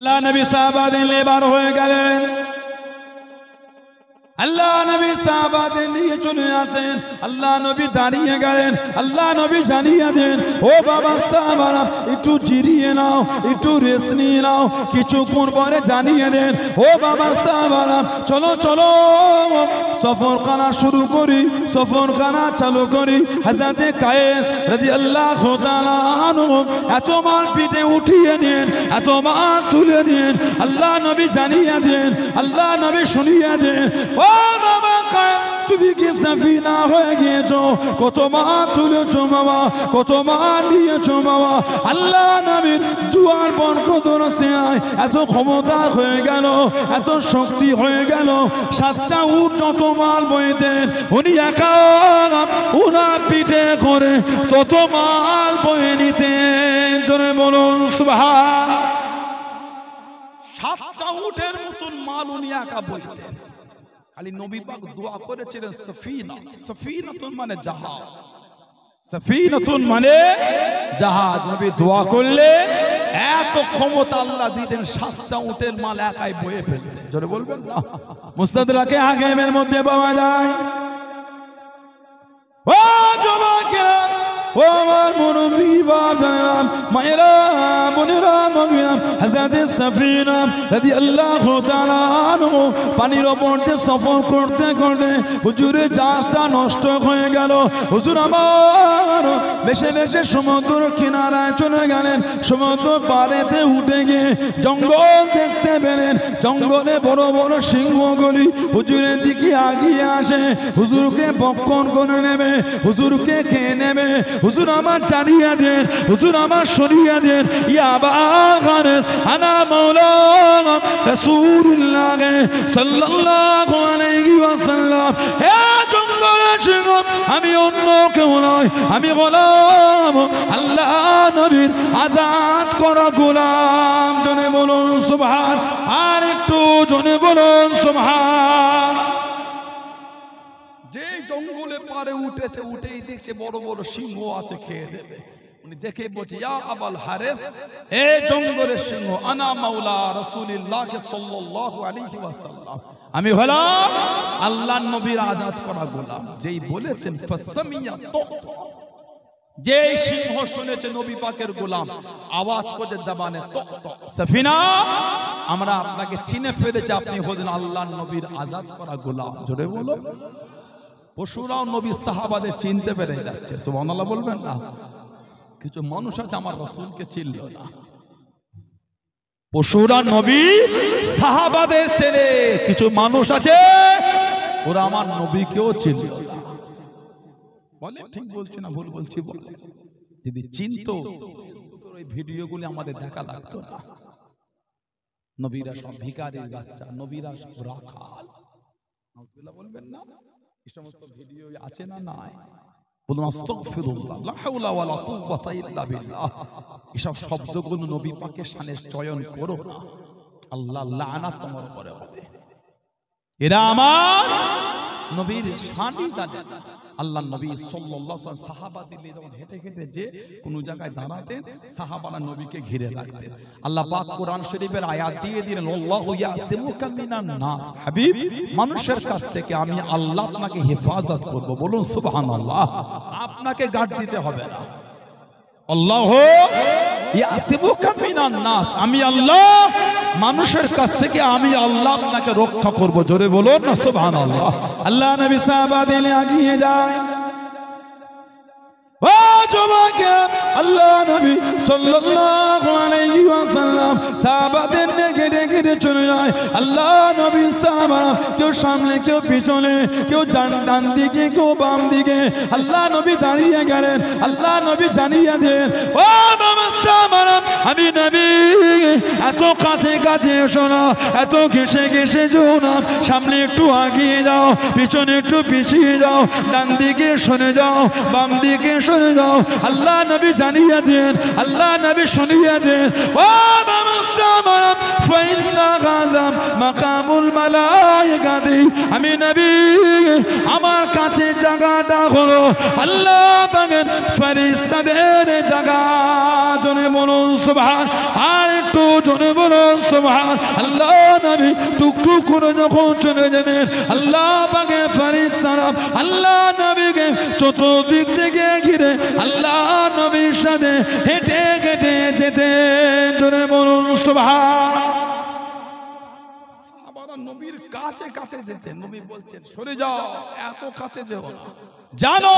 আল্লাহ নবী সাহাবাদের লেবার হয়ে গেলেন। আল্লাহ নবী সাহাবাদের নিয়ে চলে আসেন। আল্লাহ নবী দাঁড়িয়ে গেলেন। আল্লাহ নবী জানিয়ে দেন, ও বাবা সাহাবারা একটু জিরিয়ে নাও, একটু রেস্ট নিয়ে নাও, কিছুক্ষণ পরে জানিয়ে দেন, ও বাবা সাহাবারা চলো চলো সফর করা শুরু করি, সফর করা চালু করি। হযরতে কায়েস রাদিয়াল্লাহু তাআলা আনহু এত মাল পিঠে উঠিয়ে নেন, এত মাল তুলে নেন। আল্লাহ নবী জানিয়ে দেন, আল্লাহ নবী শুনিয়ে দেন, ও বাবা কায়েস তুমি কি সাফিনা হয়ে গিয়েছো? কত মাল তুলেছো বাবা, কত মাল নিয়েছো বাবা। আল্লাহ নবীর দুয়ার বরকত রসিয়ায় এত ক্ষমতা হয়ে গেল, এত শক্তি হয়ে গেল। 7টা উট যত মাল বইতেন উনি একা উনার পিঠে করে তত মাল বয়ে নিতেন। জোরে বলুন সুবহান। 7টা উটের মতন মাল উনি একা বইতেন। খালি নবী পাক দোয়া করেছিলেন সফিনা, সফিনাতুন মানে জাহাজ, সফিনাতুন মানে জাহাজ। নবী দোয়া করলে এত ক্ষমতা আল্লাহ দিতেন, 7টা উটের মাল একাই বয়ে ফেলতেন। জোরে বলবেন না। মুস্তাদরাকে হাকিমের মধ্যে পাওয়া যায়। ও জমাকেরা, ও আমার মুরব্বি বাজানেরা, মায়েরা বোনেরা মমিরা, হযরতে সফিনা রাদিয়াল্লাহু তাআলা আনহু পানির ওপর দিয়ে সফর করতে করতে হুজুরের জাহাজটা নষ্ট হয়ে গেল। হুজুর আমার বেশে বেশে সমুদ্র কিনারায় চলে গেলেন। সমুদ্র পাড়েতে উঠে গিয়ে জঙ্গল দেখতে পেলেন। জঙ্গলে বড় বড় সিংহগুলি হুজুরের দিকে আগিয়ে আসে, হুজুরকে ভক্ষণ করে নেবে, হুজুরকে খেয়ে নেবে। হুজুর আমার জানিয়ে দেন, হুজুর আমার শুনিয়ে দেন, ইয়া আবা গানেস আনা মাওলা রাসূলুল্লাহ সাল্লাল্লাহু আলাইহি ওয়াসাল্লাম। হে জঙ্গলের সিংহ, আমি অন্য কেউ নয়, আমি গোলাম, আল্লাহ নবীর আজাদ করা গোলাম। জনে বলুন সুবহান। আর একটু জনে বলুন সুবহান। যে জঙ্গলে পারে উঠেছে, উঠেই দেখছে বড় বড় সিংহ আছে, খেয়ে দেবে। উনি দেখে বলছে, ইয়া আবাল হারেস, এ জঙ্গলের সিংহ, আনা মাওলা রাসূলুল্লাহ সাল্লাল্লাহু আলাইহি ওয়াসাল্লাম, আমি হলাম আল্লাহর নবীর আজাদ করা গোলাম। যেই বলেছেন ফাসামিয়া তো, যেই সিংহ শুনেছে নবী পাকের গোলাম, আওয়াজ করে জবানে তো তো, সফিনা আমরা আপনাকে চিনে ফেলেছি, আপনি হলেন আল্লাহর নবীর আজাদ করা গোলাম। জোরে বলো। পশুরাও নবী সাহাবাদের চিনতে পেরে যাচ্ছে। সুবহানাল্লাহ বলবেন না? কিছু মানুষ আছে আমার রাসূলকে চিনল না। পশুরা নবী সাহাবাদের চেনে, কিছু মানুষ আছে ওরা আমার নবীকেও চিনল না। বলে ঠিক বলছি না ভুল বলছি? বলে যদি চিনতো ওই ভিডিওগুলি আমাদের দেখা লাগতো না। নবীরা সব ভিখারির বাচ্চা, নবীরা সব রাখাল। নাউজুবিল্লাহ বলবেন না? এই সমস্ত ভিডিও আছে না? নাই? বলুন আস্তাগফিরুল্লাহ, লা হাওলা ওয়ালা কুওয়াতা ইল্লা বিল্লাহ। এসব শব্দগুলো নবী পাকের শানে চয়ন করো না, আল্লাহ লানাত তোমার উপরে হবে। এরা আমার নবীর শানই জানে না। আল্লাহ নবী সাল্লাল্লাহু আলাইহি ওয়াসাল্লাম সাহাবাদের নিয়ে যখন হেঁটে হেঁটে যে কোনো জায়গায় দাঁড়াতেন, সাহাবারা নবীকে ঘিরে রাখতেন। আল্লাহ পাক কোরআন শরীফের আয়াত দিয়ে দিলেন, আল্লাহু ইয়াসিমুকা মিনান নাস, হাবিব মানুষের কাছ থেকে আমি আল্লাহ আপনাকে হেফাজত করব। বলুন সুবহানাল্লাহ। আপনাকে গার্ড দিতে হবে না। আল্লাহু ইয়াসিমুকা মিনান নাস, আমি আল্লাহ মানুষের কাছ থেকে আমি আল্লাহ আপনাকে রক্ষা করব। জোরে বলুন না সুবহানাল্লাহ। আল্লাহ নবী সাহাবাদের নিয়ে এগিয়ে যায়। ও জমাকে, আল্লাহ নবী সাল্লাল্লাহু আলাইহি ওয়াসাল্লাম সাহাবাদের নিয়ে ঘেটে ঘেটে চলে যায়। আল্লাহ নবী সাহাবারা কেউ সামনে, কেউ পিছনে, কেউ ডান দিকে, কেউ বাম দিকে। আল্লাহ নবী দাঁড়িয়ে গেলেন। আল্লাহ নবী জানিয়ে দেন, ও বাবা সাহাবারা, আমি নবী এত কাছে কাছে এসো না, এত ঘেসে ঘেসে যেও না। সামনে একটু আগিয়ে যাও, পিছনে একটু পিছিয়ে যাও, ডান দিকে সরে যাও, বাম দিকে সরে যাও। আল্লাহ নবী জানিয়ে দেন, আল্লাহ নবী শুনিয়ে দেন, ও বাবা সাহাবারা, ফাইন্না গাযাম মাকামুল মালায়েকাতি, আমি নবী আমার কাছে জায়গাটা হলো আল্লাহ পাকের ফেরেশতাদের জায়গা। জনে বলুন সুবহান। আর একটু জনে বলুন সুবহান আল্লাহ। নবী টুকটুক করে যখন চলে যাবেন আল্লাহ পাকের ফেরেশতারা আল্লাহ নবীকে চতুর্দিক থেকে ঘিরে আল্লাহ নবীর সাথে হেঁটে হেঁটে যেতে জনে বলুন সুবহান। সাহাবারা নবীর কাছে কাছে যেতে, নবী বলছেন সরে যাও, এত কাছে যেও না, জানো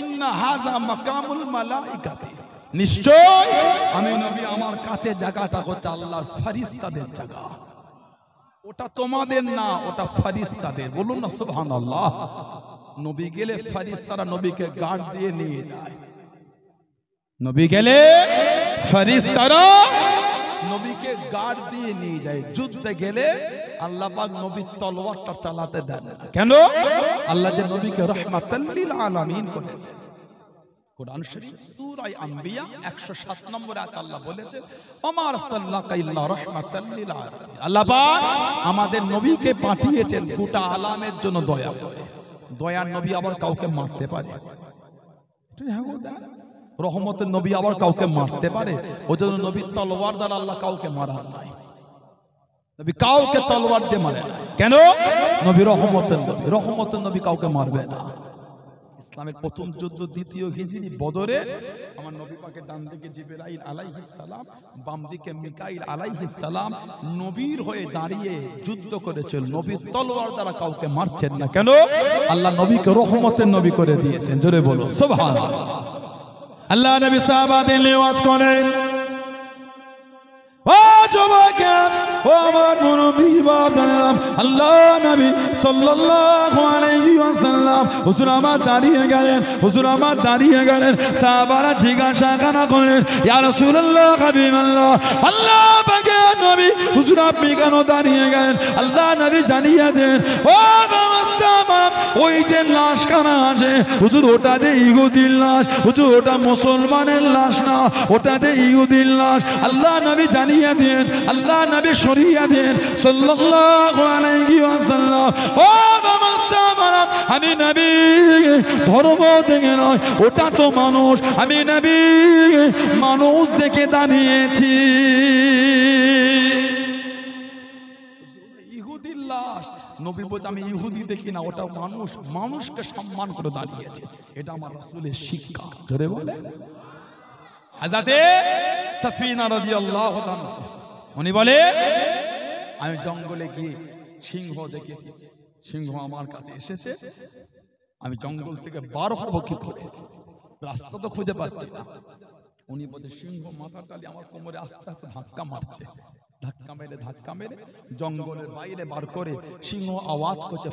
ইন্না হাযা মাকামুল মালাইকাতি, নিশ্চয় আমি নবী আমার কাছে জায়গাটা হচ্ছে আল্লাহর ফেরেশতাদের জায়গা, ওটা তোমাদের না, ওটা ফেরেশতাদের। বলুন না সুবহানাল্লাহ। নবী গেলে ফেরেশতারা নবীকে গার্ড দিয়ে নিয়ে যায়, নবী গেলে ফেরেশতারা নবীকে গার্ড দিয়ে নিয়ে যায়। যুদ্ধে গেলে আল্লাহ পাক নবীর তলোয়ারটা চালাতে দেন না। কেন? আল্লাহ যে নবীকে রাহমাতাল লিল আলামিন করেছে। কুরআন শরীফ সূরা আম্বিয়া 107 নম্বর আয়াত আল্লাহ বলেছেন ওমা আরসালনাকা ইল্লা রাহমাতাল লিল আলামিন। আল্লাহ পাক আমাদের নবীকে পাঠিয়েছেন গোটা আলামের জন্য দয়া করে। দয়ার নবী আবার কাউকে মারতে পারে? রহমতের নবী আবার কাউকে মারতে পারে? ওজন্য নবীর তলোয়ার দ্বারা আল্লাহ কাউকে মারার নাই, নবী কাউকে তলোয়ার দিয়ে মারে না। কেন? নবী রহমতের নবী, রহমতের নবী কাউকে মারবে না। ইসলামের প্রথম যুদ্ধ দ্বিতীয় হিজরি বদরে আমার নবী পাকের ডান দিকে জিবরাইল আলাইহিস সালাম, বাম দিকে মিকাইল আলাইহিস সালাম নবীর হয়ে দাঁড়িয়ে যুদ্ধ করেছিল। নবীর তলোয়ার দ্বারা কাউকে মারছেন না। কেন? আল্লাহ নবীকে রহমতের নবী করে দিয়েছেন। জোরে বলো সুবহানাল্লাহ। আল্লাহ নবী সাহাবাদের নিয়ে ওয়াজ করেন, ও যুবকেরা, ও আমার নবী বাবারা, আল্লাহ নবী সাল্লাল্লাহু আলাইহি ওয়াসাল্লাম হুজুর আমার দাঁড়িয়ে গেলেন, হুজুর আমার দাঁড়িয়ে গেলেন। সাহাবারা জিজ্ঞাসা করেন, ইয়া রাসূলুল্লাহ হাবিবাল্লাহ, আল্লাহ পাকের নবী হুজুর আপনি কেন দাঁড়িয়ে গেলেন? আল্লাহ নবী জানিয়ে দেন, ও সাহাবা, ওই যে লাশ কানা আছে হুজুর, ওটা যে ইহুদির লাশ, হুজুর ওটা মুসলমানের লাশ না, ওটা যে ইহুদির লাশ। আল্লাহ নবী জানিয়ে দেন, আল্লাহ নবী সরিয়ে দেন সাল্লাল্লাহু আলাইহি ওয়াসাল্লাম। ও বাবা সাহাবারা, আমি নবী ধর্ম থেকে নয়, ওটা তো মানুষ, আমি নবী মানুষ দেখে দাঁড়িয়েছি। ইহুদির লাশ, নবী বলছে আমি ইহুদি দেখি না, ওটা মানুষ, মানুষকে সম্মান করে দাঁড়িয়েছে। এটা আমার রাসূলের শিক্ষা। জোরে বলে হযরতে সাফিনা রাদিয়াল্লাহু তাআলা উনি বলে, আমি জঙ্গলে গিয়ে সিংহ দেখেছি, সিংহ আমার কাছে এসেছে, আমি জঙ্গল থেকে বার হব কি করে, রাস্তা তো খুঁজে পাচ্ছি না। উনি বলে সিংহ মাথা টালি আমার কোমরে আস্তে আস্তে ধাক্কা মারছে, ধাক্কা মেরে জঙ্গলের বাইরে বার করে সিংহ আওয়াজ করছে,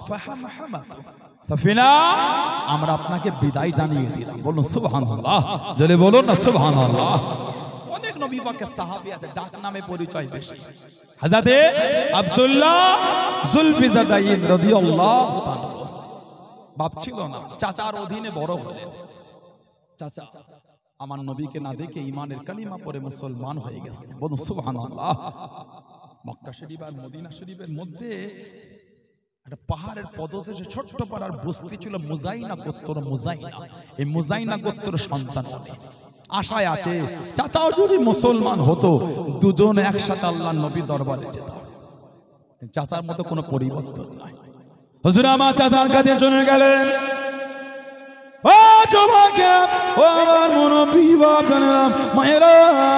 সাফিনা আমরা আপনাকে বিদায় জানিয়ে দিলাম। বলুন সুবহানাল্লাহ, জোরে বলুন না সুবহানাল্লাহ। অনেক নবী পাকের সাহাবী আছে, ডাক নামে পরিচয় বেশি। হযরতে আব্দুল্লাহ যুলফিজাদাইন রাদিয়াল্লাহু তাআলা বাপ ছিল না, চাচার অধীনে বড় হলেন। চাচা আমার নবীকে না দেখে ঈমানের কালিমা পড়ে মুসলমান হয়ে গেছে। বলুন সুবহানাল্লাহ। মক্কা শরীফ আর মদিনা শরীফের মধ্যে একটা পাহাড়ের পদদেশে ছোট্ট পাড়ার বস্তি ছিল মুজাইনা গোত্র। মুজাইনা, এই মুজাইনা গোত্রের সন্তান হবে। আশায় আছে চাচাও যদি মুসলমান হতো, দুজন একসাথে আল্লাহর নবীর দরবারে যেত। চাচার মতো কোনো পরিবর্তন নাই। হুজুর আমার চাচার কাছে চলে গেলেন। ও যুবকেরা, ও আমার মুরব্বি বাবারা, মায়েরা,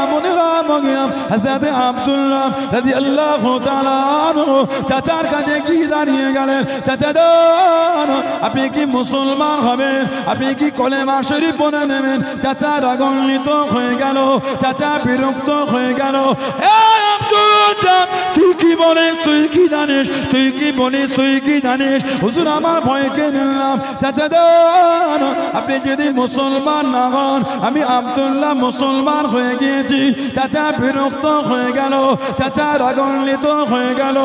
বোনেরা, মগিরা, হযরতে আব্দুল্লাহ রাদিয়াল্লাহু তাআলা আনহু চাচার কাছে কি দাঁড়িয়ে গেলেন। চাচা যান, আপনি কি মুসলমান হবেন? আপনি কি কলেমা শরীফ পড়ে নেবেন? চাচা রাগান্বিত হয়ে গেল, চাচা বিরক্ত হয়ে গেল। এই আব্দুল্লাহ, তুই কি বলিস, তুই কি জানিস, তুই কি বলিস, তুই কি জানিস? হুজুর আমার ভয়কে নিলাম। চাচা যান, আপনি যদি মুসলমান না হন, আমি আব্দুল্লাহ মুসলমান হয়ে গিয়েছি। চাচা বিরক্ত হয়ে গেল, চাচা রাগান্বিত হয়ে গেল।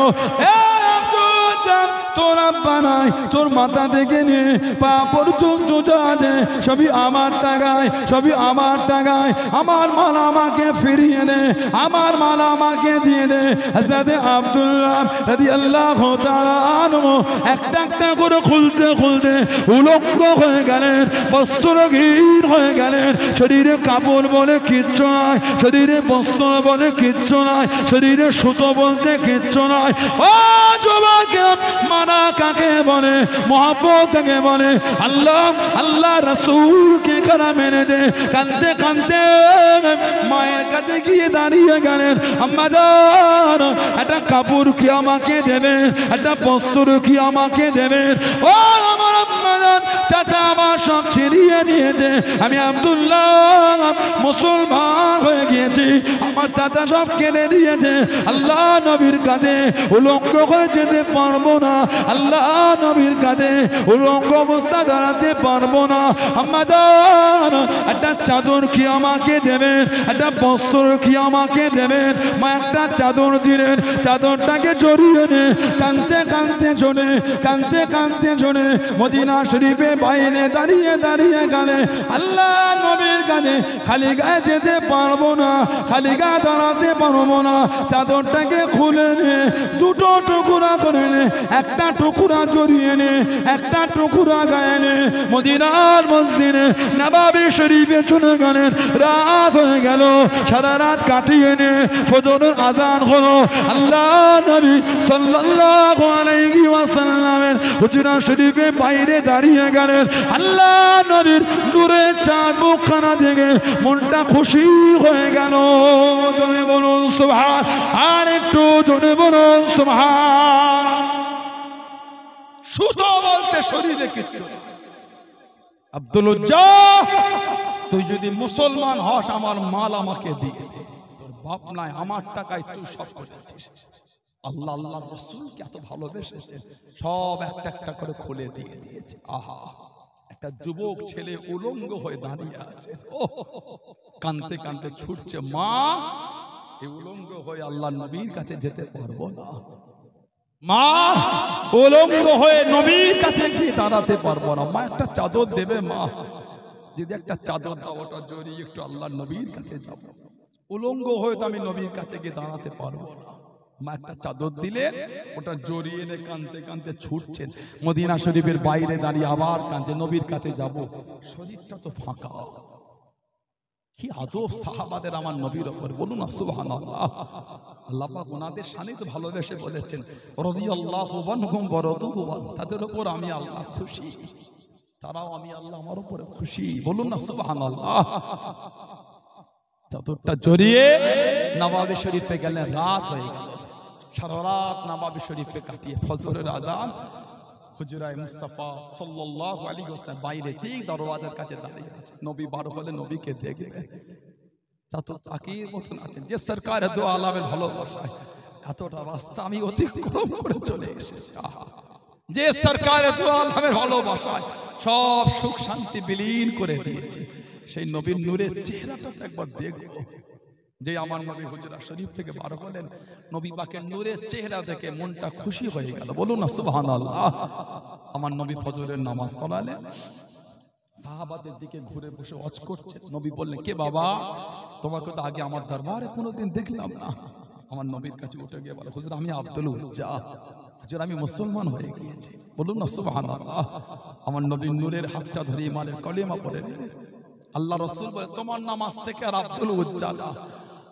তোর আব্বা নাই, তোর মাথা থেকে নিয়ে পা পর্যন্ত যা আছে সবই আমার টাকায়, সবই আমার টাকায়। আমার মাল আমাকে ফিরিয়ে দে, আমার মাল আমাকে দিয়ে দে। হযরত আব্দুল্লাহ রাদিয়াল্লাহু তাআলা আনহু একটা একটা করে খুলতে খুলতে উলঙ্গ হয়ে গেলেন, বস্ত্রহীন হয়ে গেলেন। শরীরে কাপড় বলে কিচ্ছু নাই, শরীরে বস্ত্র বলে কিচ্ছু নাই, শরীরে সুতো বলতে কিচ্ছু নাই। ও যুবক, মানা কাকে বলে, মহব্বত কাকে বলে? আল্লাহ আল্লাহ রাসূলকে কারা মেনে দে। কাঁদতে কাঁদতে মায়ের কাছে গিয়ে দাঁড়িয়ে গেলেন, আম্মা জান একটা কাপড় কি আমাকে দেবে, একটা বস্ত্র কি আমাকে দেবে? ও আমার আম্মা জান, চাচা আমার সব ছিনিয়ে নিয়েছে, আমি আব্দুল্লাহ মুসলমান হয়ে গিয়েছি, আমার চাচা সব কেড়ে নিয়েছে। আল্লাহ নবীর কাছে উলঙ্গ হয়ে যেতে পারবো না, আল্লাহ নবীর কাছে উলঙ্গ অবস্থা দাঁড়াতে পারবো না। আম্মা জান একটা চাদর কি আমাকে দেবেন, একটা বস্ত্র কি আমাকে দেবেন? মা একটা চাদর দিলেন, চাদরটাকে জড়িয়ে নে কাঁদতে কাঁদতে জোনে, কাঁদতে কাঁদতে জোনে মদিনা শরীফের বাইরে দাঁড়িয়ে দাঁড়িয়ে গেলে আল্লাহ নবীর কাছে খালি গায়ে যেতে পারবো না, খালি গায়ে দাঁড়াতে পারবো না। চাদরটাকে খুলে নে, দুটো টুকরা করে নে, একটা টুকরা জড়িয়ে নে, একটা টুকরা গায়ে নে। মদিনার মসজিদে নববী শরীফে চলে গেলেন। রাত হয়ে গেল, সারা রাত কাটিয়ে নে ফজরের আজান হলো। আল্লাহ নবী সাল্লাল্লাহু আলাইহি ওয়াসাল্লামের হুজরা শরীফে বাইরে দাঁড়িয়ে গেলেন। আল্লাহ নবীর নূরে চাঁদ মুখখানা দেখে মনটা খুশি হয়ে গেল। জোরে বলুন সুবহান, আর একটু জোরে বলুন সুবহান। সুতো বলতে শরীরে কিচ্ছু। আব্দুল উজ্জা, তুই যদি মুসলমান হস আমার মাল আমাকে দিয়ে দে, তোর বাপ নাই, আমার টাকায় তুই সব করেছিস। আল্লাহ আল্লাহ রাসূলকে এত ভালোবেসেছেন, সব একটা একটা করে খুলে দিয়ে দিয়েছে। আহা, একটা যুবক ছেলে উলঙ্গ হয়ে দাঁড়িয়ে আছে, কাঁদতে কাঁদতে ছুটছে, মা এই উলঙ্গ হয়ে আল্লাহ নবীর কাছে যেতে পারবো না, মা উলঙ্গ হয়ে নবীর কাছে গিয়ে দাঁড়াতে পারবো না, মা একটা চাদর দেবে? মা যদি একটা চাদর দাও, ওটা জড়িয়ে একটু আল্লাহ নবীর কাছে যাবো, উলঙ্গ হয়ে তো আমি নবীর কাছে গিয়ে দাঁড়াতে পারবো না। মা একটা চাদর দিলে, ওটা জড়িয়ে এনে কাঁদতে কাঁদতে ছুটছেন মদিনা শরীফের বাইরে দাঁড়িয়ে আবার কাঁদছে, নবীর কাছে যাব, শরীরটা তো ফাঁকা। কি আদব সাহাবাদের আমার নবীর উপর, বলুন না সুবহানাল্লাহ। আল্লাহ পাক ওনাদের শানে তো ভালোবেসে বলেছেন রাদিয়াল্লাহু আনহুম ওয়া রাদু আনহু, তাদের উপর আমি আল্লাহ খুশি, তারাও আমি আল্লাহ আমার উপরে খুশি, বলুন না সুবহানাল্লাহ। চাদরটা জড়িয়ে নববী শরীফে গেলেন। রাত হয়ে গেল, সারা রাত নববী শরীফে কাটিয়ে ফজরের আজান হুজরায়ে মুস্তাফা সাল্লাল্লাহু আলাইহি ওয়াসাল্লাম বাইরে ঠিক দরওয়াজার কাছে দাঁড়িয়ে আছে। নবী বার হলে নবীকে দেখবে, চাদর তাকিয়ে মতন আছেন। যে সরকার দু আলামের ভালোবাসায় এতটা রাস্তা আমি অতিক্রম করে চলে এসেছি। যে সরকার দু আলামের ভালোবাসায় সব সুখ শান্তি বিলীন করে দিয়েছে, সেই নবীর নূরের চেহারাটা একবার দেখবো। যে আমার নবী হুজরা শরীফ থেকে বার হলেন, নবী পাকের নূরের চেহারা দেখে মনটা খুশি হয়ে গেল, বলুন না সুবহানাল্লাহ। আমার নবী ফজরের নামাজ পড়ালেন, সাহাবাদের দিকে ঘুরে বসে ওয়াজ করছে। নবী বললেন, কে বাবা, তোমাকে তো আগে আমার দরবারে কোনোদিন দেখলাম না। আমার নবীর কাছে উঠে গিয়ে বলে, হুজুর আমি আব্দুল উজ্জা, হুজুর আমি মুসলমান হয়ে গিয়েছি, বলুন না সুবহানাল্লাহ। আমার নবীর নূরের হাতটা ধরে ইমানের কলিমা পড়ে নিলেন। আল্লাহ রাসূল বলে, তোমার নাম আজ থেকে আর আব্দুল উজ্জা না,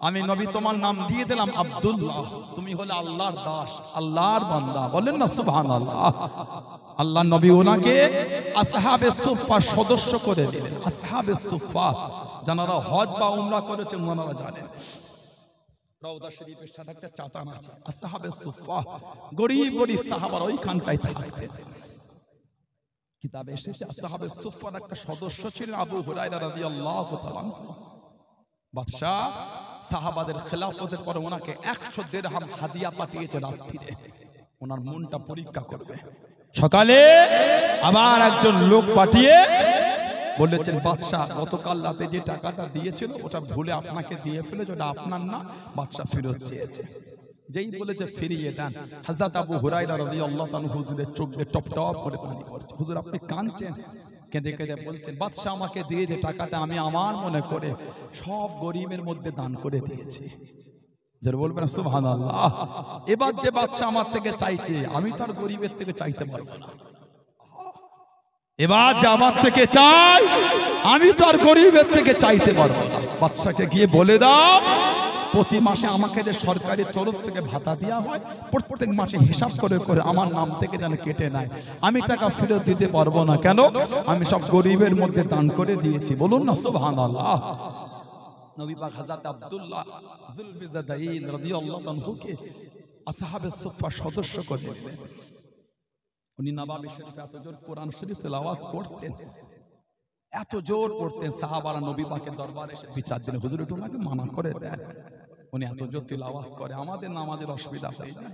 আমি নবী তোমার নাম দিয়ে দিলাম আব্দুল্লাহ, তুমি হলে আল্লাহর দাস, আল্লাহর বান্দা, বলেন না সুবহানাল্লাহ। আল্লাহ নবী ওনাকে আসহাবে সুফফা সদস্য করে দিলেন। আসহাবে সুফফা যারা হজ বা উমরা করেছে ওনারা জানেন, রওজা শরীফের সাথে একটা চাতান আছে, আসহাবে সুফফা, গরিব গরিব সাহাবারা ওইখানটায় থাকতেন। কিতাবে এসেছে আসহাবে সুফফার একটা সদস্য ছিলেন আবু হুরায়রা রাদিয়াল্লাহু তাআলা। বাদশা সাহাবাদের খেলাফতের পরে ওনাকে 100 দিরহাম হাদিয়া পাঠিয়েছে রাত্রিরে, ওনার মনটা পরীক্ষা করবে। সকালে আবার একজন লোক পাঠিয়ে বলেছেন, বাদশা গতকাল রাতে যে টাকাটা দিয়েছিল ওটা ভুলে আপনাকে দিয়ে ফেলেছে, ওটা আপনার না, বাদশা ফেরত চেয়েছে। যেই বলেছে ফিরিয়ে দেন, হযরত আবু হুরায়রা রাদিয়াল্লাহু তাআলা হুজুরের চোখ দিয়ে টপ টপ করে পানি পড়ছে। হুজুর আপনি কাঁদছেন, কেঁদে কেঁদে বলছেন বাদশা আমাকে দিয়ে যে টাকাটা আমি আমার মনে করে সব গরিবের মধ্যে দান করে দিয়েছি। যারা বলবেন সুবহানাল্লাহ। এবার যে বাদশা আমার থেকে চাইছে আমি তার গরিবের থেকে চাইতে পারবো না। এবার যে আমার থেকে চাই আমি তার গরিবের থেকে চাইতে পারবো না। বাদশাকে গিয়ে বলে দাও প্রতি মাসে আমাকে যে সরকারি তরফ থেকে ভাতা দেওয়া হয় প্রত্যেক মাসে হিসাব করে করে আমার নাম থেকে যেন কেটে নেয়। আমি টাকা ফেরত দিতে পারবো না, কেন? আমি সব গরিবের মধ্যে দান করে দিয়েছি। বলুন না সুবহানাল্লাহ। নবী পাক হযরত আব্দুল্লাহ যুলবিজাদাইন রাদিয়াল্লাহু আনহুকে আসহাবে সুফফা সদস্য করে দিলেন। উনি নবাবী শরীফে এত জোর কোরআন শরীফ তেলাওয়াত করতেন, এত জোর পড়তেন, সাহাবারা নবী পাকের দরবারে এসে বিচার দিন, হুজুর একটু ওনাকে মানা করে দেন, উনি এত জোর তেলাওয়াত করে, আমাদের নামাজের অসুবিধা হয়ে যায়।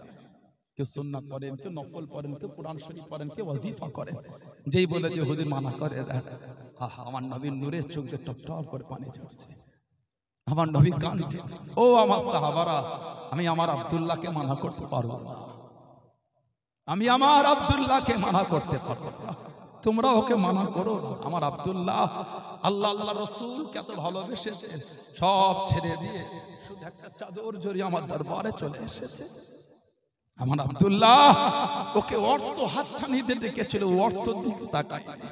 কেউ সুন্নাত পড়েন, কেউ নফল পড়েন, কেউ কোরআন শরীফ পড়েন, কেউ ওয়াজিফা করেন। যেই বলে যে হুজুর মানা করে দেন, আহা আমার নবীর নূরের চোখ দিয়ে টপ টপ করে পানি ঝরছে। আমার নবী কাঁদছে, ও আমার সাহাবারা, আমি আমার আব্দুল্লাহকে মানা করতে পারবো না, আমি আমার আব্দুল্লাহকে মানা করতে পারবো না, তোমরা ওকে মানা করো না। আমার আব্দুল্লাহ আল্লাহ আল্লাহ রাসূল কত ভালোবেসেছে, সব ছেড়ে দিয়ে শুধু একটা চাদর জড়িয়ে আমার দরবারে চলে এসেছে। আমার আব্দুল্লাহ ওকে অর্থ হাতছানি দিয়ে ডেকেছিল, অর্থ দিকে তাকায়নি।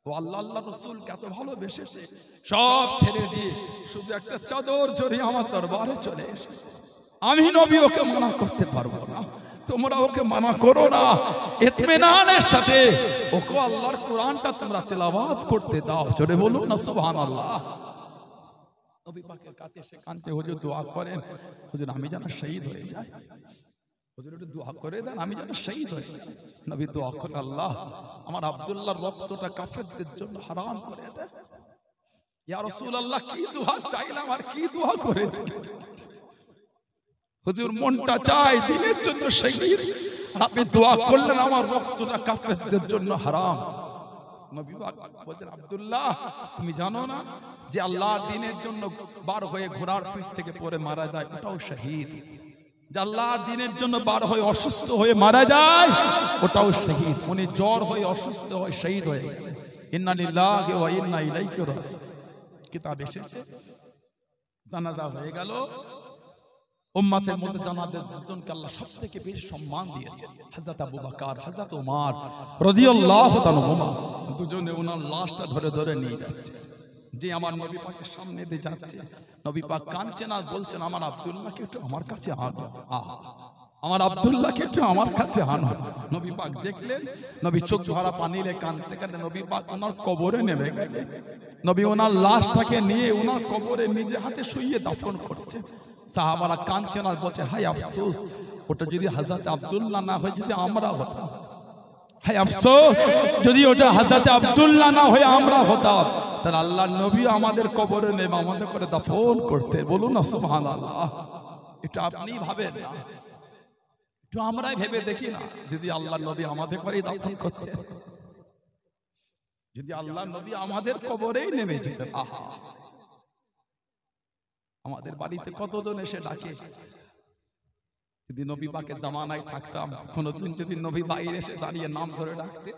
ও আল্লাহ আল্লাহ রাসূল কত ভালোবেসেছে, সব ছেড়ে দিয়ে শুধু একটা চাদর জড়িয়ে আমার দরবারে চলে এসেছে। আমি নবী ওকে মানা করতে পারবো না, তোমরা ওকে মানা করো না। ইতমিনানের সাথে ওকে আল্লাহর কোরআনটা তোমরা তেলাওয়াত করতে দাও। জোরে বলুন না সুবহানাল্লাহ। নবী পাকের কাছে এসে কাঁদতে, হুজুর দোয়া করেন, হুজুর আমি যেন শহীদ হয়ে যাই, হুজুর একটু দোয়া করে দেন আমি যেন শহীদ হয়ে যাই। নবী দোয়া করে, আল্লাহ আমার আব্দুল্লাহর রক্তটা কাফেরদের জন্য হারাম করে দেন। ইয়া রাসূলুল্লাহ কি দোয়া চাইলাম আর কি দোয়া করে দিলেন। হুজুর মনটা চাই দিনের জন্য শহীদ, আপনি দোয়া করলেন আমার রক্তটা কাফেরদের জন্য হারাম। নবী পাক বলেন, আব্দুল্লাহ তুমি জানো না যে আল্লাহর দ্বীনের জন্য বার হয়ে ঘোড়ার পিঠ থেকে পড়ে মারা যায় ওটাও শহীদ, যে আল্লাহর দ্বীনের জন্য বার হয়ে অসুস্থ হয়ে মারা যায় ওটাও শহীদ। উনি জ্বর হয়ে অসুস্থ হয়ে শহীদ হয়ে গেলেন। ইন্না লিল্লাহি ওয়া ইন্না ইলাইহি রাজিউন। কিতাব এসেছে, জানাজা হয়ে গেল, উম্মতের মধ্যে জানাজার দুজনকে আল্লাহ সবথেকে বেশি সম্মান দিয়েছেন, হযরত আবু বকর, হযরত ওমর রাদিয়াল্লাহু তাআলা আনহুমা। দুজনে ওনার লাশটা ধরে ধরে নিয়ে যাচ্ছে, যে আমার নবী পাকের সামনে দিয়ে যাচ্ছে। নবী পাক কাঁদছেন আর বলছেন, আমার আব্দুল্লাহকে একটু আমার কাছে আনো, আহা আমার আব্দুল্লাহকে একটু আমার কাছে আনো। নবী পাক দেখলেন, নবী চোখ ভরা পানিতে কাঁদতে কাঁদতে নবী পাক ওনার কবরে নেমে গেলেন। নবী ওনার লাশটাকে নিয়ে ওনার কবরে নিজে হাতে শুইয়ে দাফন করছে। সাহাবারা কাঁদছেন আর বলছে, হায় আফসোস, ওটা যদি হযরত আব্দুল্লাহ না হয় যদি আমরা হতাম, হায় আফসোস যদি ওটা হযরত আব্দুল্লাহ না হয়ে আমরা হতাম, তাহলে আল্লাহর নবী আমাদের কবরে নেমে আমাদের করে দাফন করতে। বলুন না সুবহানাল্লাহ। এটা আপনি ভাবেন না, একটু আমরাই ভেবে দেখি না, যদি আল্লাহর নবী আমাদের করে দাফন করতে, যদি আল্লাহর নবী আমাদের কবরেই নেমে যেতেন, আহা আমাদের বাড়িতে কতজন এসে ডাকে। যদি নবী পাকের জামানায় থাকতাম, কোনদিন যদি নবী বাইরে এসে দাঁড়িয়ে নাম ধরে ডাকতে,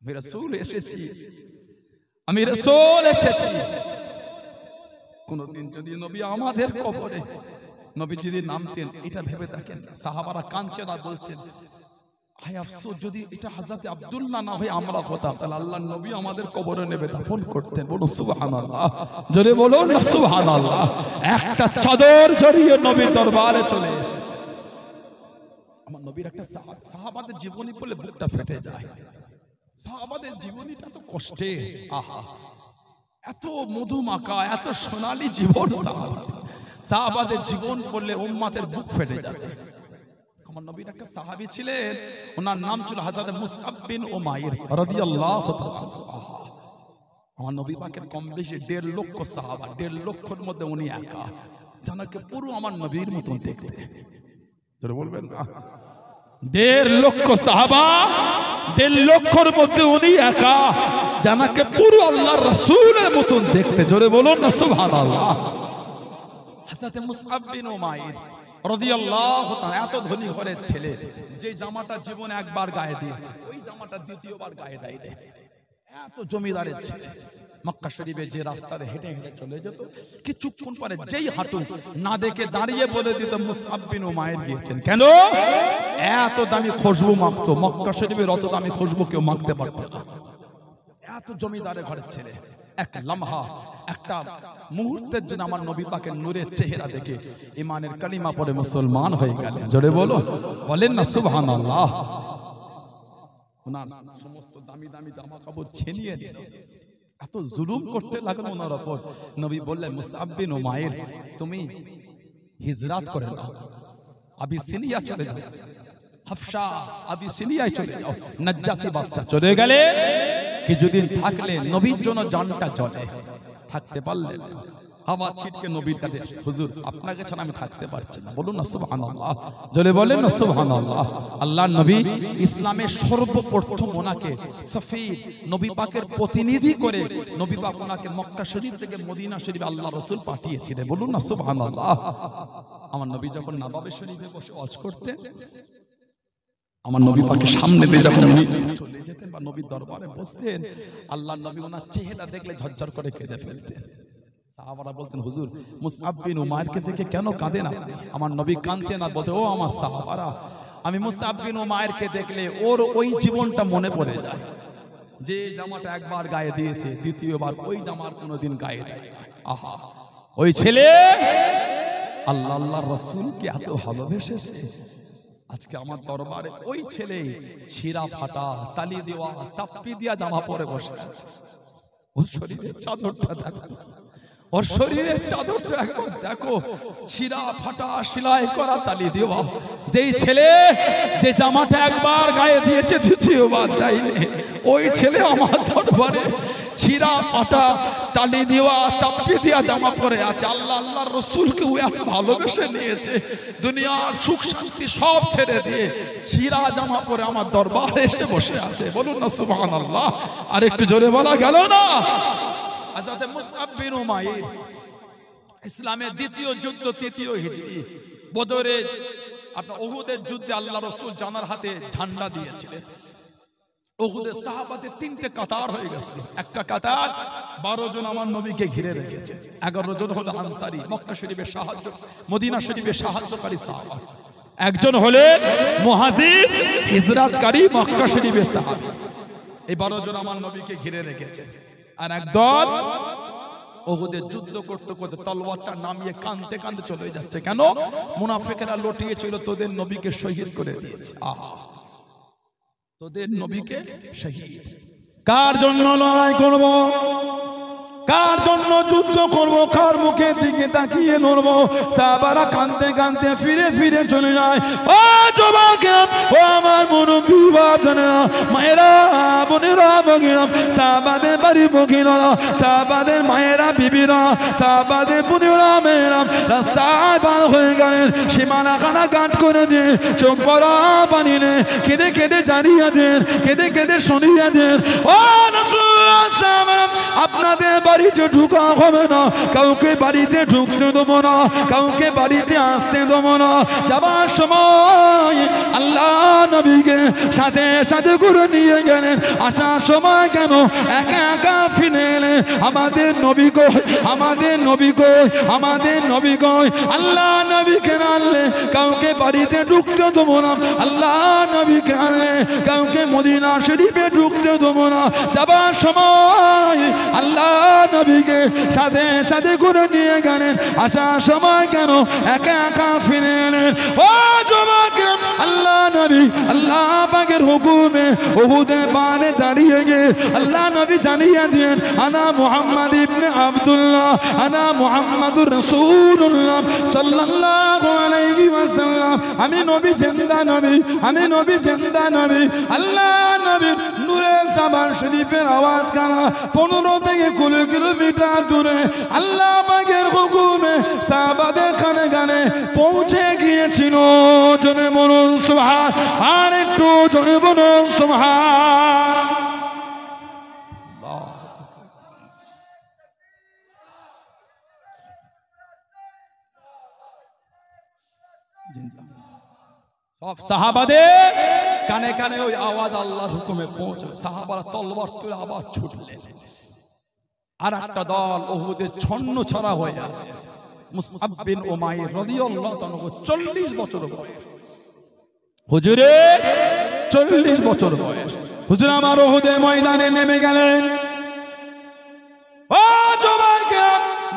আমি রাসূল এসেছি, আমি রাসূল এসেছি। কোনদিন যদি নবী আমাদের কবরে নবী যদি নামতেন, এটা ভেবে দেখেন। সাহাবারা কাঁদছেন আর বলছেন, হায় আফসোস যদি এটা হযরত আব্দুল্লাহ না হয় আমরা হতাম, তাহলে আল্লাহর নবী আমাদের কবরে নেবে দাফন করতেন। বলুন সুবহানাল্লাহ, জোরে বলুন না সুবহানাল্লাহ। একটা চাদর জড়িয়ে নবীর দরবারে চলে এসেছে। আমার নবীর একটা সাহাবাদের জীবনী বলে বুকটা ফেটে যায়। সাহাবাদের জীবনীটা তো কষ্টে, আহা এত মধুমাখা, এত সোনালী জীবন সাহাবাদের জীবন বললে উম্মতের বুক ফেটে যাবে। আমার নবীর একটা সাহাবী ছিলেন, ওনার নাম ছিল হযরত মুসআব বিন উমাইর রাদিয়াল্লাহু তাআলা। আমার নবী পাকের কম বেশি 1.5 লক্ষ সাহাবা, 1.5 লক্ষের মধ্যে উনি একা, জানাকে পুরো আমার নবীর মতন দেখতে। তোরে বলবেন না, 1.5 লক্ষ সাহাবা, 1.5 লক্ষের মধ্যে উনি একা, জানাকে পুরো আল্লাহর রাসূলের মতন দেখতে। জোরে বলুন না সুবহানাল্লাহ। হযরত মুসআব বিন উমাইর রাদিয়াল্লাহু তাআলা, এত ধনী ঘরের ছেলে, যে জামাটা জীবনে একবার গায়ে দিয়েছে ওই জামাটা দ্বিতীয়বার গায়ে দেয় না। এত জমিদারের ছেলে, মক্কা শরীফে যে রাস্তায় হেঁটে হেঁটে চলে যেত, কিছুক্ষণ পরে যেই হাঁটু না দেখে দাঁড়িয়ে বলে দিত মুসআব বিন উমাইর গিয়েছেন। কেন? এত দামি খুশবু মাখতো, মক্কা শরীফের অত দামি খুশবু কেউ মাখতে পারত না। এত জমিদারের ঘরের ছেলে, এক লম্হা, একটা মুহূর্তের জন্য আমার নবী পাকের নূরের চেহারা দেখে ঈমানের কালিমা পড়ে মুসলমান হয়ে গেলেন। জোরে বলেন না সুবহানাল্লাহ। ওনার সমস্ত দামি দামি জামা কাপড় ছিনিয়ে দিল, এত জুলুম করতে লাগলো ওনার উপর। নবী বললেন মুসআব বিন উমাইর, তুমি হিজরাত করে নাও, আবিসিনিয়া চলে যাও, হাফসা আবিসিনিয়ায় চলে যাও। নাজ্জাসী বাদশা চলে গেলে, কিছুদিন থাকলে নবীর জন্য জানটা চলে, থাকতে পারলেন না। আবার ছিটকে নবীর কাছে, হুজুর আপনাকে ছাড়া আমি থাকতে পারছি না, বলুন না সুবহানাল্লাহ। জোরে বলেন না সুবহানাল্লাহ। আল্লাহর নবী ইসলামের সর্বপ্রথম ওনাকে সফীর, নবী পাকের প্রতিনিধি করে নবী পাক ওনাকে মক্কা শরীফ থেকে মদিনা শরীফে আল্লাহ রাসূল পাঠিয়েছিলেন, বলুন না সুবহানাল্লাহ। আমার নবী যখন নবাবে শরীফে বসে ওয়াজ করতেন, আমার নবী পাকের সামনে দিয়ে যখন উনি চলে যেতেন বা নবীর দরবারে বসতেন, আল্লাহর নবী ওনার চেহারা দেখলে ঝরঝর করে কেঁদে ফেলতেন। সাহাবারা বলতেন হুজুর মুসআব বিন উমাইরকে দেখে কেন কাঁদেন আপনি? আমার নবী কাঁদতেন আর বলতেন, ও আমার সাহাবারা, আমি মুসআব বিন উমাইরকে দেখলে ওর ওই জীবনটা মনে পড়ে যায়, যে জামাটা একবার গায়ে দিয়েছে দ্বিতীয়বার ওই জামার কোনোদিন গায়ে দেয় না। আহা, ওই ছেলে আল্লাহর রাসূলকে এত ভালোবেসেছে, আজকে আমার দরবারে ওই ছেলে ছিঁড়া ফাটা, তালি দেওয়া, তাপ্পি দিয়া জামা পরে বসে আছে। ওর শরীরের চাদরটা দেখো, ওর শরীরের চাদরটা একবার দেখো, ছিঁড়া ফাটা, সেলাই করা, তালি দেওয়া। যেই ছেলে যে জামাটা একবার গায়ে দিয়েছে দ্বিতীয়বার দেয়নি, ওই ছেলে আমার দরবারে ছিঁড়া ফাটা, তালি দেওয়া, তাপ্পি দেওয়া জামা পরে আছে। আল্লাহর রাসূলকে ও এত ভালোবেসে নিয়েছে, দুনিয়ার সুখ শান্তি সব ছেড়ে দিয়ে ছিঁড়া জামা পরে আমার দরবারে এসে বসে আছে, বলুন না সুবহানাল্লাহ। আর একটু জোরে বলা গেল না? হযরত মুসআব বিন উমাইর ইসলামের দ্বিতীয় যুদ্ধ, তৃতীয় হিজরি, বদরের আপনার উহুদের যুদ্ধে আল্লাহ রাসূল জানার হাতে ঝান্ডা দিয়েছিলেন। উহুদের সাহাবাদের তিনটে কাতার হয়ে গেছে, একটা কাতার 12 জন আমার নবীকে ঘিরে রেখেছে, 11 জন হলো আনসারী, মক্কা শরীফের সাহায্য, মদিনা শরীফের সাহায্যকারী সাহাবা, একজন হলেন মুহাজির হিজরতকারী মক্কা শরীফের সাহাবী। এই 12 জন আমার নবীকে ঘিরে রেখেছে। আর একদল উহুদের যুদ্ধ করতে করতে তলোয়ারটা নামিয়ে কাঁদতে কাঁদতে চলে যাচ্ছে। কেন? মুনাফিকেরা লটিয়েছিল, তোদের নবীকে শহীদ করে দিয়েছে। আহা, তোদের নবীকে শহীদ। কার জন্য লড়াই করব, কার জন্য যুদ্ধ করব, কার মুখের দিকে তাকিয়ে লড়ব? সাহাবারা কাঁদতে কাঁদতে ফিরে ফিরে চলে যায়। ও যুবকেরা, ও আমার মুরব্বী বাপজানেরা, মায়েরা, বোনেরা, ভগিরা, সাহাবাদের বাড়ি ভগিরা, সাহাবাদের মায়েরা, বিবিরা, সাহাবাদের বোনেরা, মেয়েরা রাস্তায় পার হয়ে গেলেন, সীমানা কানা কাট করে দিয়ে চোখ পড়া পানি নে কেঁদে কেঁদে জানিয়ে দেন, কেঁদে কেঁদে শুনিয়ে দেন, ও রাসূলুল্লাহ সাহাবারা, আপনাদের বাড়িতে ঢুকা হবে না, কাউকে বাড়িতে ঢুকতে দেবো না, কাউকে বাড়িতে আসতে দেবো না। যাবার সময় আল্লাহ নবীকে সাথে সাথে করে নিয়ে গেলেন, আসার সময় কেন একা একা ফিরে এলেন? আমাদের নবী কই, আমাদের নবী কই, আমাদের নবী কই? আল্লাহ নবীকে আনলে কাউকে বাড়িতে ঢুকতে দেবো না, আল্লাহ নবীকে আনলে কাউকে মদিনা শরীফে ঢুকতে দেবো না। যাবার সময় আল্লাহ নবীকে সাথে সাথে করে নিয়ে গেলেন, আসার সময় কেন একা একা ফিরে এলেন? ও যুবকেরা, আল্লাহ নবী আল্লাহ পাকের হুকুমে উহুদের পাহাড়ে দাঁড়িয়ে গিয়ে আল্লাহ নবী জানিয়ে দিলেন, আনা মুহাম্মদ ইবনে আব্দুল্লাহ, আনা মুহাম্মাদুর রাসূলুল্লাহ সাল্লাল্লাহু আলাইহি ওয়াসাল্লাম। আমি নবী জিন্দা নবী, আমি নবী জিন্দা নবী। আল্লাহ নবীর নূরে সাবান শরীফের আওয়াজ কানা 15 থেকে 20 কিলোমিটার দূরে আল্লাহ পাকের হুকুমে সাহাবাদের কানে কানে পৌঁছে গিয়েছিল। জোরে বলুন সুবহান, আর একটু জোরে বলুন সুবহান। সব সাহাবাদের কানে কানে ওই আওয়াজ আল্লাহর হুকুমে পৌঁছল। সাহাবারা তলবার তুলে আবার ছুটলেন। আর একটা দল উহুদে ছন্ন ছড়া হয়ে আছে। মুসআব বিন উমাইর রাদিয়াল্লাহু তাআলা 40 বছর বয়স। হুজুরে 40 বছর বয়স। হুজুর আমার উহুদের ময়দানে নেমে গেলেন। ও জওয়ানরা,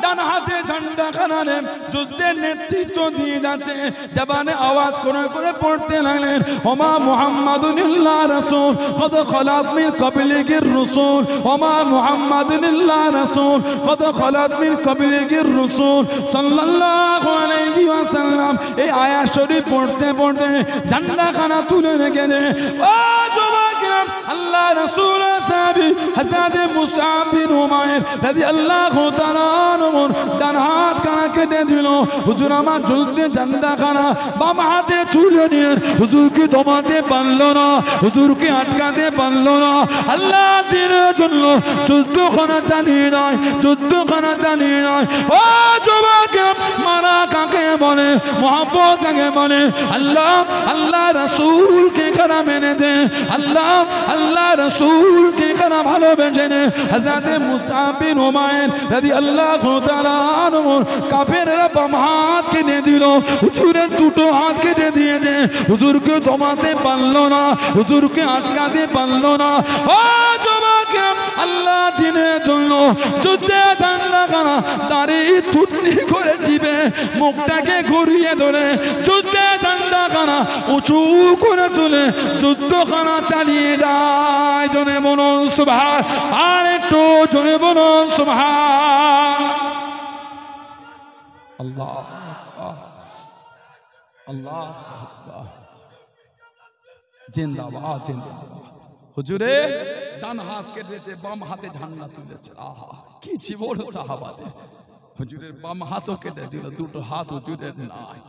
ডান হাতে ঝান্ডা খানানে যুদ্ধের নেতৃত্ব দিয়ে যাচ্ছে। জবানে আওয়াজ করে করে পড়তে লাগলেন, ওমা মুহাম্মাদুন ইল্লা রাসূল কদ খালাত মিন ক্বাবলিহির রাসূল, ওমা মুহাম্মাদুন ইল্লা রাসূল কদ খালাত মিন ক্বাবলিহির রাসূল সাল্লাল্লাহু আলাইহি ওয়াসাল্লাম। এই আয়াত শরীফ পড়তে পড়তে ঝান্ডা খানা তুলে রেখে ও জওয়ানরা, আল্লাহ রাসূল সাহাবী হযরত মুসআব বিন উমাইর রাদিয়াল্লাহু তাআলা ডান হাত খানা কেটে দিল। হুজুর আমার ঝুলতে ঝান্ডা খানা বাম হাতে তুলে নিয়ে হুজুরকে দমাতে পারলো না, হুজুরকে আটকাতে পারলো না। আল্লাহ দিনের জন্য যুদ্ধখানা চালিয়ে নয়, যুদ্ধখানা চালিয়ে নয়। ও যুবকে, মারা কাকে বলে, মহব্বত কাকে বলে? আল্লাহ আল্লাহ রাসূলকে কারা মেনে দে, আল্লাহ আল্লাহ রাসূলকে কারা ভালোবেসে নে। হযরত মুসআব বিন উমাইর রাদিয়াল্লাহু তাআলা আনহু কাফেররা বাম হাত কেটে দিল, হুজুরের দুটো হাত কেটে দিয়েছে। হুজুরকে দমাতে পারলো না, হুজুরকে আটকাতে পারলো না। ও জওয়ানরা, আল্লাহ দিনের জন্য যুদ্ধে ঝান্ডা খানা দাঁড়িয়ে থুতনি করে চিপে মুখটাকে ঘুরিয়ে ধরে যুদ্ধে ঝান্ডা খানা উঁচু করে তুলে যুদ্ধখানা চালিয়ে যায়। জনে বলুন সুবহান, আর একটু জনে বলুন সুবহান। আল্লাহ আল্লাহ জিন্দাবাদ জিন্দাবাদ। হুজুরে ডান হাত কেটেছে, বাম হাতে ঝান্ডা তুলেছে। আহা কি জীবন সাহাবাদের। হুজুরের বাম হাতও কেটে দিল, দুটো হাত হুজুরের নাই।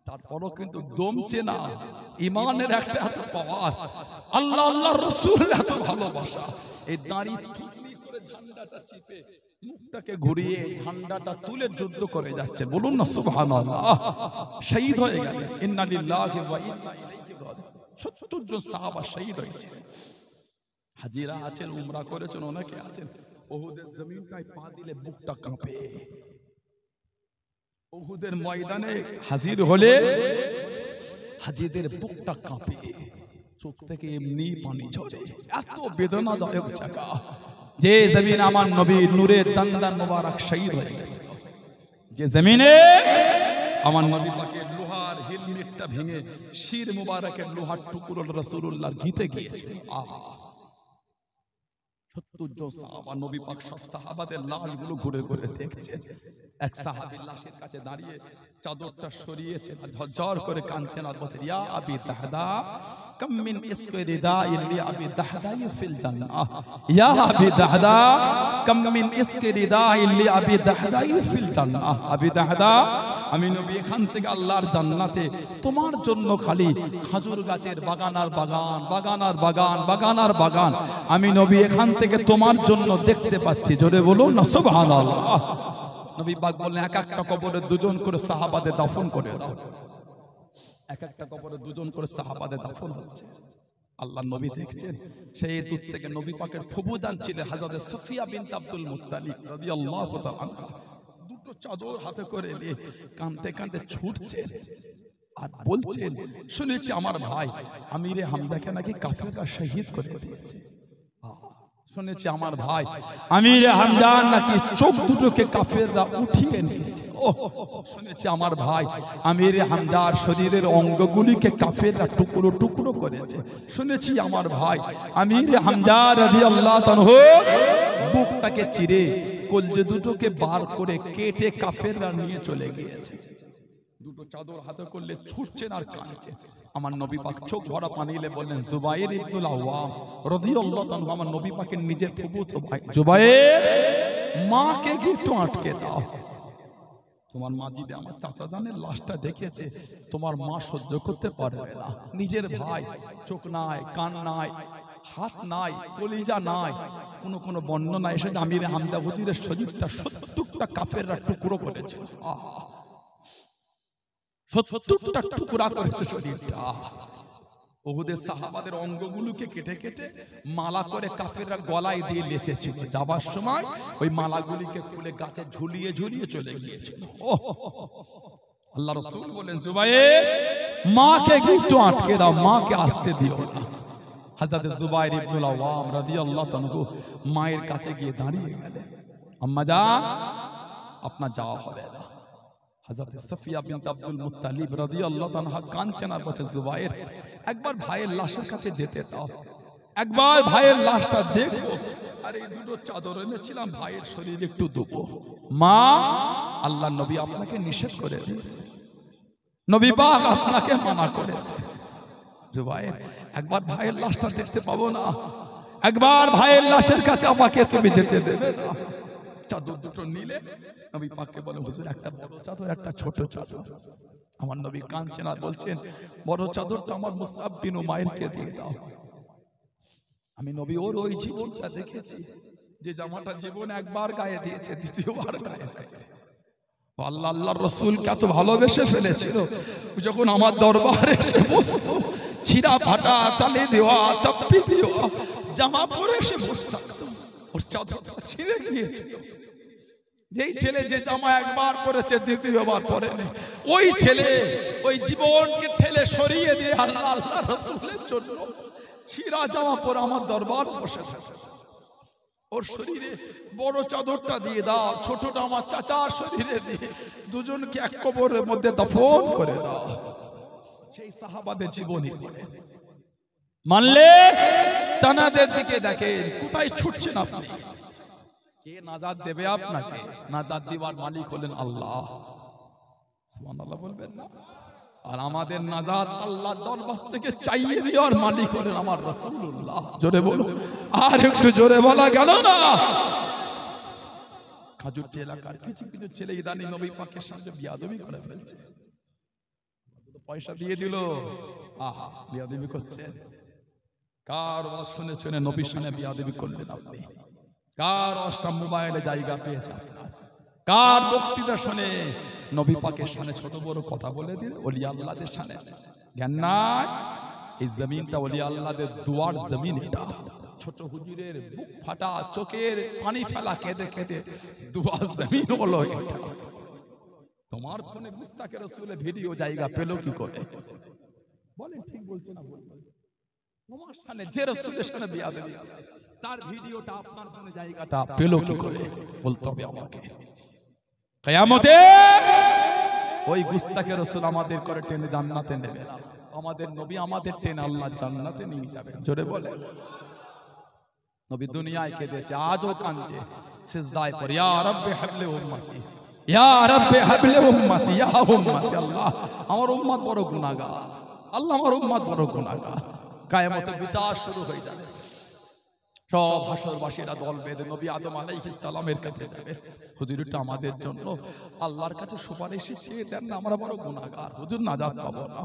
তারপরও কিন্তু দমছে না। ইমানের একটা এত পাওয়ার, আল্লাহ আল্লাহ রাসূলের এত ভালোবাসা। এই দাঁড়িয়ে টুকলি করে ঝান্ডাটা চিপে মুখটাকে ঘুরিয়ে ঝান্ডাটা তুলে যুদ্ধ করে যাচ্ছে। বলুন না সুবহানাল্লাহ। শহীদ হয়ে গেলেন। ইন্না লিল্লাহি ওয়া ইন্না ইলাইহি রাজিউন। ৭০ জন সাহাবা শহীদ হয়েছে। হাজিরা আছেন, উমরা করেছেন, অনেকে আছেন। উহুদের জমিনটায় পা দিলে বুকটা কাঁপে। উহুদের ময়দানে হাজির হলে হাজিদের বুকটা কাঁপে, চোখ থেকে এমনি পানি ঝরে। এত বেদনাদায়ক জায়গা, যে জমিন আমার নবীর নূরের দান্দান মোবারক শহীদ হয়ে গেছে, যে জমিনে আমার নবী পাকের লোহার হেলমেটটা ভেঙে শির মোবারকের লোহার টুকরো রাসূলুল্লাহর ঘিতে গিয়েছে। আহা ৭০ জন সাহাবা, নবী পাক সব সাহাবাদের লাশগুলো ঘুরে ঘুরে দেখছে। এক সাহাবীর লাশের কাছে দাঁড়িয়ে চাদরটা সরিয়েছে, ঝরঝর করে কাঁদছেন আর বলছেন, ইয়া আবি দাহদা কাম মিন ইসকি রিদাইন লি আবি দাহদাই ফিল জান্নাহ, ইয়া আবি দাহদা কাম মিন ইসকি রিদাইন লি আবি দাহদাই ফিল জান্নাহ। আবি দাহদা, আমি নবী এখান থেকে আল্লাহর জান্নাতে তোমার জন্য খালি খাজুর গাছের বাগান আর বাগান, বাগান আর বাগান, বাগান আর বাগান আমি নবী এখান থেকে তোমার জন্য দেখতে পাচ্ছি। জোরে বলুন না সুবহানাল্লাহ। নবী পাক বললেন, এক একটা কবরে দুজন করে সাহাবাদের দাফন করে দাও। এক একটা কবরে দুজন করে সাহাবাদের দাফন হচ্ছে। আল্লাহ নবী দেখছেন। সেই দূর থেকে নবী পাকের ফুফুজান ছিলেন হযরত সুফিয়া বিনতে আব্দুল মুত্তালিব রাদিয়াল্লাহু তাআলা আনহা। দুটো চাদর হাতে করে নিয়ে কাঁদতে কাঁদতে ছুটছেন আর বলছেন, শুনেছি আমার ভাই আমিরে হামজাকে নাকি কাফেররা শহীদ করে দিয়েছে। শুনেছি আমার ভাই আমিরে হামজা নাকি চোখ দুটোকে কাফেররা উঠিয়ে নিয়েছে। শুনেছি আমার ভাই আমিরে হামজার শরীরের অঙ্গগুলিকে কাফেররা টুকরো টুকরো করেছে। শুনেছি আমার ভাই আমিরে হামজা রাদিয়াল্লাহু তাআলা বুকটাকে চিরে কলজে দুটোকে বার করে কেটে কাফেররা নিয়ে চলে গিয়েছে। দুটো চাদর হাতে করলে ছুটছেন আর কাঁদছেন। আমার নবী পাক চোখ ভরা পানি এলে বললেন, জুবাইর ইবনুল আওয়াম রাদিয়াল্লাহু তাআলা, আমার নবী পাকের নিজের ফুফুতো ভাই জুবাইর, মাকে কি একটু আটকে দাও। তোমার মা যদি আমার চাচা জানের লাশটা দেখেছে, তোমার মা সহ্য করতে পারবে না। নিজের ভাই, চোখ নাই, কান নাই, হাত নাই, কলিজা নাই, কোন বর্ণনা এসে আমিরে হামজা হুজুরের শরীরটা ৭০টা কাফেররা টুকরো করেছে। আহা 70টা টুকরা করেছে শরীরটা। উহুদের সাহাবাদের অঙ্গগুলোকে কেটে কেটে মালা করে কাফেররা গলায় দিয়ে লেচেছিল। যাবার সময় ওই মালাগুলিকে খুলে গাছে ঝুলিয়ে ঝুলিয়ে চলে গিয়েছিল। আল্লাহ রাসূল বলেন, জুবাইর মাকে একটু আটকে দাও, মাকে আসতে দিও না। হযরত জুবাইর ইবনুল আওয়াম রাদিয়াল্লাহু তাআলা মায়ের কাছে গিয়ে দাঁড়িয়ে গেলেন, আম্মা জান আপনার যাওয়া হবে না। হযরত সাফিয়া বিনত আব্দুল মুত্তালিব রাদিয়াল্লাহু তাআলা কাঁদছেন আর বলছে, জুবাইর একবার ভাইয়ের লাশের কাছে যেতে দাও, একবার ভাইয়ের লাশটা দেখবো। আর এই দুটো চাদর এনেছিলাম ভাইয়ের শরীরে একটু দেবো। মা, আল্লাহ নবী আপনাকে নিষেধ করে দিয়েছে, নবী পাক আপনাকে মানা করেছে। জুবাইর একবার ভাইয়ের লাশটা দেখতে পাবো না? একবার ভাইয়ের লাশের কাছে আমাকে তুমি যেতে দেবে না? চাদর দুটো নিলে নবী পাককে বলে, হুজুর একটা বড় চাদর একটা ছোট চাদর। আমার নবী কাঁদছেন আর বলছেন, বড় চাদরটা আমার মুসআব বিন উমাইরকে দিয়ে দাও। আমি নবী ওর ওই জীবনটা দেখেছি, যে জামাটা জীবনে একবার গায়ে দিয়েছে, দ্বিতীয়বার গায়ে দেয়। আল্লাহ আল্লাহর রাসূলকে এত ভালোবেসে ফেলেছিল, যখন আমার দরবারে এসে বসতো, ছিঁড়া ফাটা তালে দেওয়া তাপ্পি দেওয়া জামা পরে এসে বসতো, ওর চাদরটা ছিঁড়ে গিয়েছিল। যেই ছেলে যে জামা একবার পরেছে দ্বিতীয়বার পরেনি, ওই ছেলে ওই জীবনকে ঠেলে সরিয়ে দিয়ে আল্লাহ আল্লাহর রাসূলের জন্য ছিঁড়া জামা পরে আমার দরবার বসে থাকে। ওর শরীরে বড় চাদরটা দিয়ে দাও, ছোটটা আমার চাচার শরীরে দিয়ে দুজনকে এক কবরের মধ্যে দাফন করে দাও। সেই সাহাবাদের জীবনী মানলে তানাদের দিকে দেখেন, কোথায় ছুটছেন আপনি? কে নাজাত দেবে আপনাকে? নাজাত দিবার মালিক হলেন আল্লাহ। সুবহানাল্লাহ বলবেন না? আর আমাদের নাজাত আল্লাহর দরবার থেকে চাইয়ে নেওয়ার মালিক হলেন আমার রাসূলুল্লাহ। জোরে বলো, আর একটু জোরে বলা গেল না? খাজুরটি এলাকার কিছু কিছু ছেলে ইদানি নবী পাকের সামনে বিয়াদবি করে ফেলছে। পয়সা দিয়ে দিল, আহা বিয়াদবি করছে। কার ওয়াজ শুনে শুনে নবীর সামনে বিয়াদবি করলেন আপনি? কার ওয়াজটা মোবাইলে জায়গা পেয়েছে আপনার? কার বক্তৃতা শুনে নবী পাকের সামনে ছোট বড় কথা বলে দিন ওলি আল্লাহদের সামনে? জ্ঞান নাই? এই জমিনটা ওলি আল্লাহদের দুয়ার জমিন। এটা ছোট হুজুরের বুক ফাটা চোখের পানি ফেলা কেঁদে কেঁদে দুয়ার জমিন হলো এটা। তোমার ফোনে মুস্তাকে রাসূলের ভিডিও জায়গা পেল কি করে? বলেন ঠিক বলছো না? বলবেন তোমার সামনে যে রাসূলের সামনে বিয়াদবি, তার ভিডিওটা আপনার ফোনে জায়গাটা পেল কি করে? বলতে হবে আমাকে। কিয়ামতে ওই গুস্তাকে রাসূল আমাদের করে টেনে জান্নাতে নেবে না, আমাদের নবী আমাদের টেনে আল্লাহ জান্নাতে নিয়ে যাবেন। জোরে বলে। নবী দুনিয়ায় কেঁদেছে, আজও কাঁদছে সিজদায় পড়ে, ইয়া রাব্বি হাবলি উম্মতি, ইয়া রাব্বি হাবলি উম্মতি, ইয়া উম্মতি। আল্লাহ আমার উম্মত বড় গুনাহগার, আল্লাহ আমার উম্মত বড় গুনাহগার। কিয়ামতের বিচার শুরু হয়ে যাবে, সব হাসরবাসীরা দল বেঁধে নবী আদম আলাইহিস সালামের কাছে যাবে। হুজুর এটা আমাদের জন্য আল্লাহর কাছে সুপারিশ চেয়ে দেন না, আমরা বড় গুনাহগার, হুজুর নাজাত পাবো না।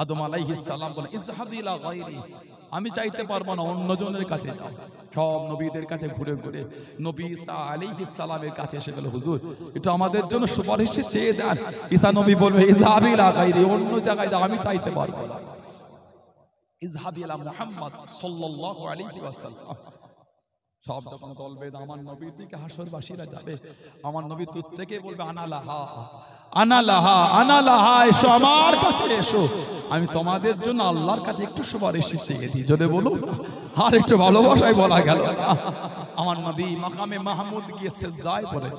আদম আলাইহিস সালাম বলে, ইযহাব ইলা গায়রি, আমি চাইতে পারবো না, অন্যজনের কাছে যাও। সব নবীদের কাছে ঘুরে ঘুরে নবী ঈসা আলাইহিস সালামের কাছে এসে বলে, হুজুর এটা আমাদের জন্য সুপারিশ চেয়ে দেন। ঈসা নবী বলবে, ইযহাব ইলা গায়রি, অন্য জায়গায় যাও, আমি চাইতে পারবো না। ইযহাব ইলা মুহাম্মদ সাল্লাল্লাহু আলাইহি ওয়াসাল্লাম। সব যখন দল বেঁধে আমার নবীর দিকে হাসরবাসীরা যাবে, আমার নবী দূর থেকে বলবে, আনা লাহা আনা লাহা আনা লাহা, এসো আমার কাছে এসো, আমি তোমাদের জন্য আল্লাহর কাছে একটু সুপারিশ চেয়ে দিই। জোরে বলুন, আর একটু ভালোবাসায় বলা গেল না। আমার নবী মাকামে মাহমুদ গিয়ে সিজদায় পড়ে।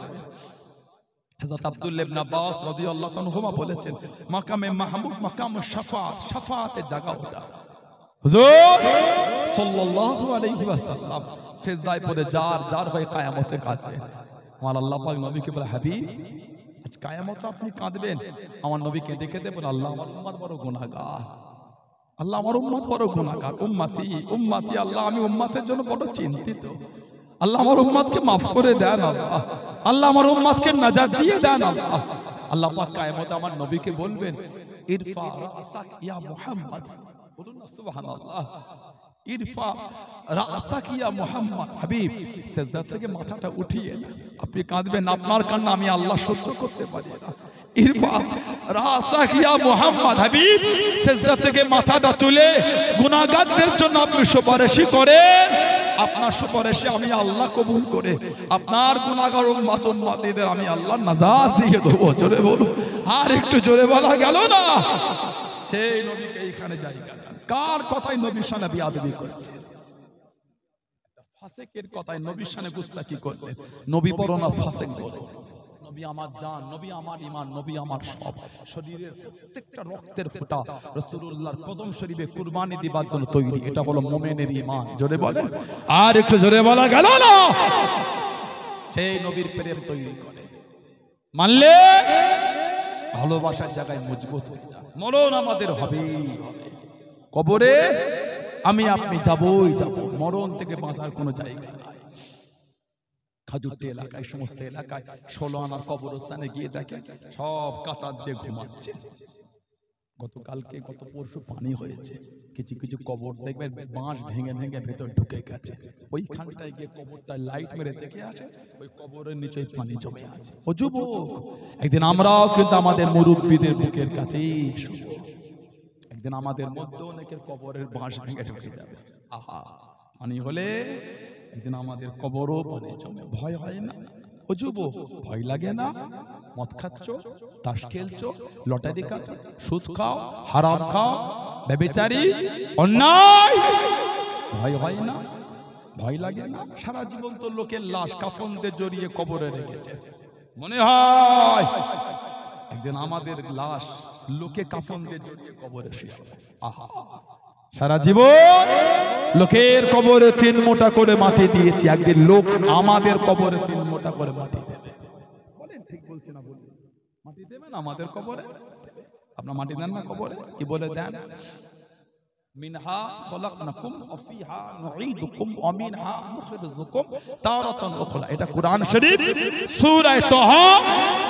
হযরত আব্দুল্লাহ ইবনে আব্বাস রাদিয়াল্লাহু তাআলা বলেছেন, মাকামে মাহমুদ মাকাম শাফাআত, শাফাআতের জায়গা ওটা। হুজুর সাল্লাল্লাহু আলাইহি ওয়াসাল্লাম সিজদায় পড়ে যার যার হয়ে কিয়ামতে কাঁদবেন। আমার আল্লাহ পাক নবীকে বলে, হাবিব আজ কিয়ামতে আপনি কাঁদবেন? আমার নবী কেঁদে কেঁদে বলে, আল্লাহ আমার উম্মত বড় গুনাহগার, আল্লাহ আমার উম্মত বড় গুনাহগার, উম্মতি উম্মতি, আল্লাহ আমি উম্মতের জন্য বড় চিন্তিত, আল্লাহ আমার উম্মতকে মাফ করে দেন, আল্লাহ আল্লাহ আমার উম্মতকে নাজাত দিয়ে দেন। আল্লাহ আল্লাহ পাক কিয়ামতে আমার নবীকে বলবেন, ইরফা রাসাক ইয়া মুহাম্মদ, বলুন না সুবহানাল্লাহ, ইরফা রাসাক ইয়া মুহাম্মদ, হাবিব সিজদা থেকে মাথাটা উঠিয়ে আপনি কাঁদবেন, আপনার কান্না আমি আল্লাহ সহ্য করতে পারি না। ইরফা রাসা কিয়া মুহাম্মদ হাবিব সিজদা থেকে মাথাটা তুলে গুনাহগারদের জন্য আপনি সুপারিশ করেন, আপনার সুপারিশে আমি আল্লাহ কবুল করে আপনার গুনাহগার উম্মত উম্মতীদের আমি আল্লাহ নাজাত দিয়ে দেব। জোরে বলো, আর একটু জোরে বলা গেল না? সেই নবীকে এইখানে জায়গা দেন। কার কথায় নবীর সামনে বিয়াদবি করছে? ফাসিকের কথায় নবীর সামনে গুস্তাখি করলে নবী বড় না ফাসিক বড়? নবী আমার জান, নবী আমার ঈমান, নবী আমার সব। শরীরের প্রত্যেকটা রক্তের ফোঁটা রাসূলুল্লাহর কদম শরীফে কুরবানি দিবার জন্য তৈরি। এটা হলো মুমিনের ঈমান। জোরে বলেন, আর একটু জোরে বলা গেল না? সেই নবীর প্রেম তৈরি করে মানলে ভালোবাসার জায়গায় মজবুত হয়ে যায়। মরণ আমাদের হবেই হবে, কবরে আমি আপনি যাবই যাব, মরণ থেকে বাঁচার কোনো জায়গা নাই। খাজুরটি এলাকায়, সমস্ত এলাকায় 16 আনার কবরস্থানে গিয়ে দেখে সব কাতার দিয়ে ঘুমাচ্ছে। গতকালকে গত পরশু পানি হয়েছে, কিছু কিছু কবর দেখবেন বাঁশ ভেঙে ভেঙে ভেতর ঢুকে গেছে। ওইখানটায় গিয়ে কবরটায় লাইট মেরে দেখে আসে ওই কবরের নিচে পানি জমে আছে। ও যুবক, একদিন আমরাও কিন্তু আমাদের মুরব্বীদের বুকের কাছেই শুবো। একদিন আমাদের মধ্যে অনেকের কবরের বাঁশ ভেঙে ঢুকে যাবে। আহা, পানি হলে একদিন আমাদের কবরও পানি জমে। ভয় হয় না? ও যুবক, ভয় লাগে না? মদ খাচ্ছ, তাস খেলছো, লটারি কাটো, সুদ খাও, হারাম খাও, ব্যভিচারী, অন্যায়, ভয় হয় না? ভয় লাগে না? সারা জীবন তো লোকের লাশ কাফন দিয়ে জড়িয়ে কবরে রেখেছে। মনে হয় একদিন আমাদের লাশ লোকে কাফন দিয়ে জড়িয়ে কবরে শুয়ে। আহা, সারা জীবন লোকের কবরে 3 মোটা করে মাটি দিয়েছি, একদিন লোক আমাদের কবরে 3 মোটা করে মাটি দেবে। বলেন ঠিক বলছি না? বলুন, মাটি দেবেন আমাদের কবরে? আপনারা মাটি দেন না কবরে? কি বলে দেন? মিনহা খলাকনাকুম ওয়া ফিহা নুঈদুকুম ওয়া মিনহা নুখরিজুকুম তারাতান উখরা। এটা কোরআন শরীফ সূরা তাহা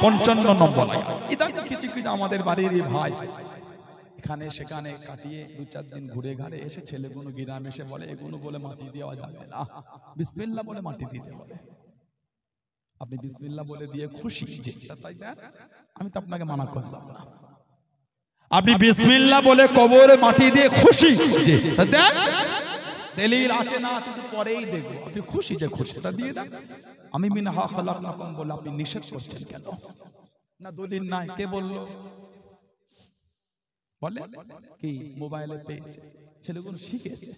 55 নম্বর আয়াত। ইদানিং কিছু কিছু আমাদের বাড়ির ভাই এখানে সেখানে কাটিয়ে 2-4 দিন ঘুরে ঘাড়ে এসে ছেলেগুলো গ্রাম এসে বলে এগুলো বলে মাটি দেওয়া যাবে না, বিসমিল্লাহ বলে মাটি দিতে হবে। আপনি বিসমিল্লাহ বলে দিয়ে খুশি যে তাই দেন, আমি তো আপনাকে মানা করলাম না। আপনি বিসমিল্লাহ বলে কবরে মাটি দিয়ে খুশি যে দেন, দলিল আছে না আছে তো পরেই দেখব। আপনি খুশি যে খুশিটা দিয়ে দেন। আমি মিনহা খলাকনাকুম বলে আপনি নিষেধ করছেন কেন? না দলিল নাই, কে বললো? বলে কি মোবাইলে পেয়েছে, ছেলেগুলো শিখেছে,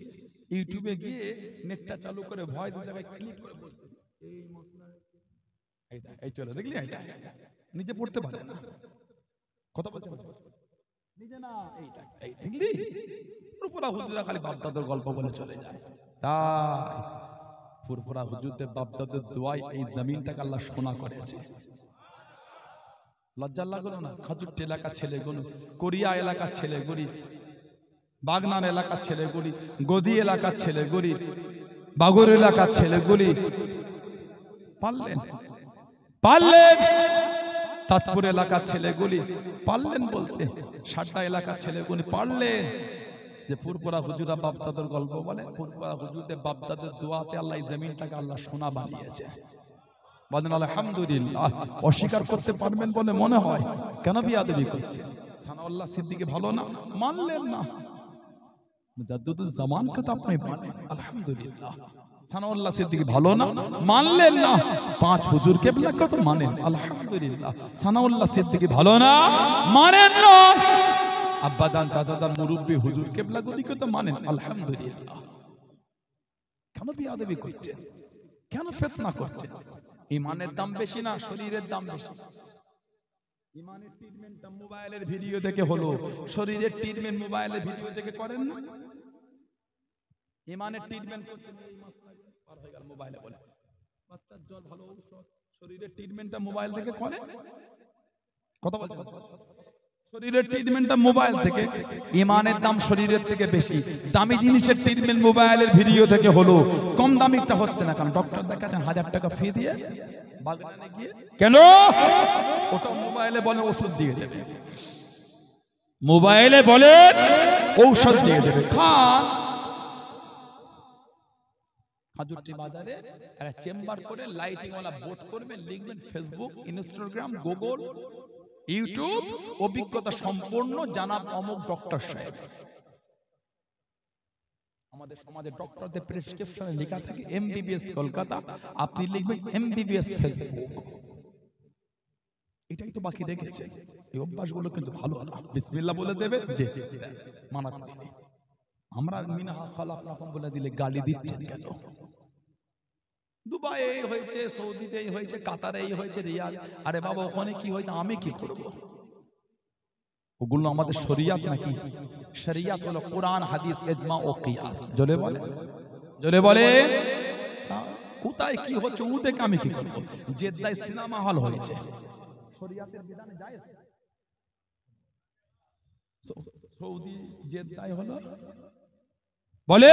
ইউটিউবে গিয়ে নেটটা চালু করে ভয়েস জায়গায় ক্লিক করে বলতে এই মশলা এই চলে দেখলি, নিজে পড়তে পারে না, কথা বলতে পারে নিজে না, এই দেখলি পুরপুরা হুজুরা খালি বাপদাদার গল্প বলে চলে যায়। তাই পুরপুরা হুজুরদের বাপদাদার দোয়ায় এই জমিনটাকে আল্লাহ সোনা করেছে। লজ্জা লাগলো না? খাজুরটি এলাকার ছেলেগুলো, কোরিয়া এলাকার ছেলেগুলি, বাগনান এলাকার ছেলেগুলি, গদি এলাকার ছেলেগুলি, বাগর এলাকার ছেলেগুলি পারলেন, পারলেন। তাজপুর এলাকার ছেলেগুলি পারলেন বলতে, সাড্ডা এলাকার ছেলেগুলি পারলেন যে পুরপুরা হুজুরা বাপদাদের গল্প বলে, পুরপুরা হুজুরদের বাপদাদের দোয়াতে আল্লাহ এই জমিনটাকে আল্লাহ সোনা বানিয়েছে। বলেন আলহামদুলিল্লাহ। অস্বীকার করতে পারবেন বলে মনে হয়? কেন বিয়াদবি করছে? সানাউল্লাহ সিদ্দিকী ভালো না? মানলেন না। মুজাদ্দিদুজ জামান কথা আপনি মানেন, আলহামদুলিল্লাহ। সানাউল্লাহ সিদ্দিকী ভালো না? মানলেন না। 5 হুজুর কেবলা কত মানেন, আলহামদুলিল্লাহ। সানাউল্লাহ সিদ্দিকী ভালো না? মানেন না। আব্বাদান চাচাদান মুরব্বি হুজুর কেবলা গুলি কত মানেন, আলহামদুলিল্লাহ। কেন বিয়াদবি করছেন? কেন ফিতনা করছেন? ইমানের দাম বেশি না শরীরের দাম বেশি? ইমানের ট্রিটমেন্টটা মোবাইলের ভিডিও থেকে হলো, শরীরের ট্রিটমেন্ট মোবাইলের ভিডিও থেকে করেন না। ইমানের ট্রিটমেন্ট করছেন এই মাসলা পার হয়ে গেল মোবাইলে বলে, বাচ্চার জ্বর ভালো ঔষধ, শরীরের ট্রিটমেন্টটা মোবাইল থেকে করে। কথা বলছেন? শরীরের ট্রিটমেন্টটা মোবাইল থেকে, ইমানের দাম শরীরের থেকে বেশি। দামি জিনিসের ট্রিটমেন্ট মোবাইলের ভিডিও থেকে হলো, কম দামিটা হচ্ছে না। কারণ ডক্টর দেখাচ্ছেন 1000 টাকা ফি দিয়ে বাগদানে গিয়ে, কেন? ওটা মোবাইলে বলে ওষুধ দিয়ে দেবে, মোবাইলে বলে ঔষধ দিয়ে দেবে, খান। খাজুরটি বাজারে একটা চেম্বার করে লাইটিং ওয়ালা বোর্ড করবেন, লিখবেন ফেসবুক, ইনস্টাগ্রাম, গুগল, ইউটিউব অভিজ্ঞতা সম্পন্ন জানাব অমুক ডক্টর সাহেব। আমাদের সমাজে ডক্টরদের প্রেসক্রিপশনে লেখা থাকে এমবিবিএস কলকাতা, আপনি লিখবেন এমবিবিএস ফেসবুক। এটাই তো বাকি রেখেছে। এই অভ্যাসগুলো কিন্তু ভালো না। বিসমিল্লাহ বলে দেবে যে মানা করিনি। আমরা মিনহা খালাকনাকুম বলে দিলে গালি দিচ্ছেন কেন? দুবাই এই হয়েছে, সৌদিতে এই হয়েছে, কাতারে এই হয়েছে, রিয়াদ। আরে বাবা ওখানে কি হয়েছে আমি কি করব? ওগুলো আমাদের শরিয়াত নাকি? শরিয়াত হলো কোরআন, হাদিস, ইজমা ও কিয়াস। জোরে বলে, জোরে বলে। কোথায় কি হচ্ছে ও দেখে আমি কি করব? জেদ্দায় সিনেমা হল হয়েছে, শরিয়াতের বিধানে জায়েজ। সৌদি জেদ্দায় হলো, বলে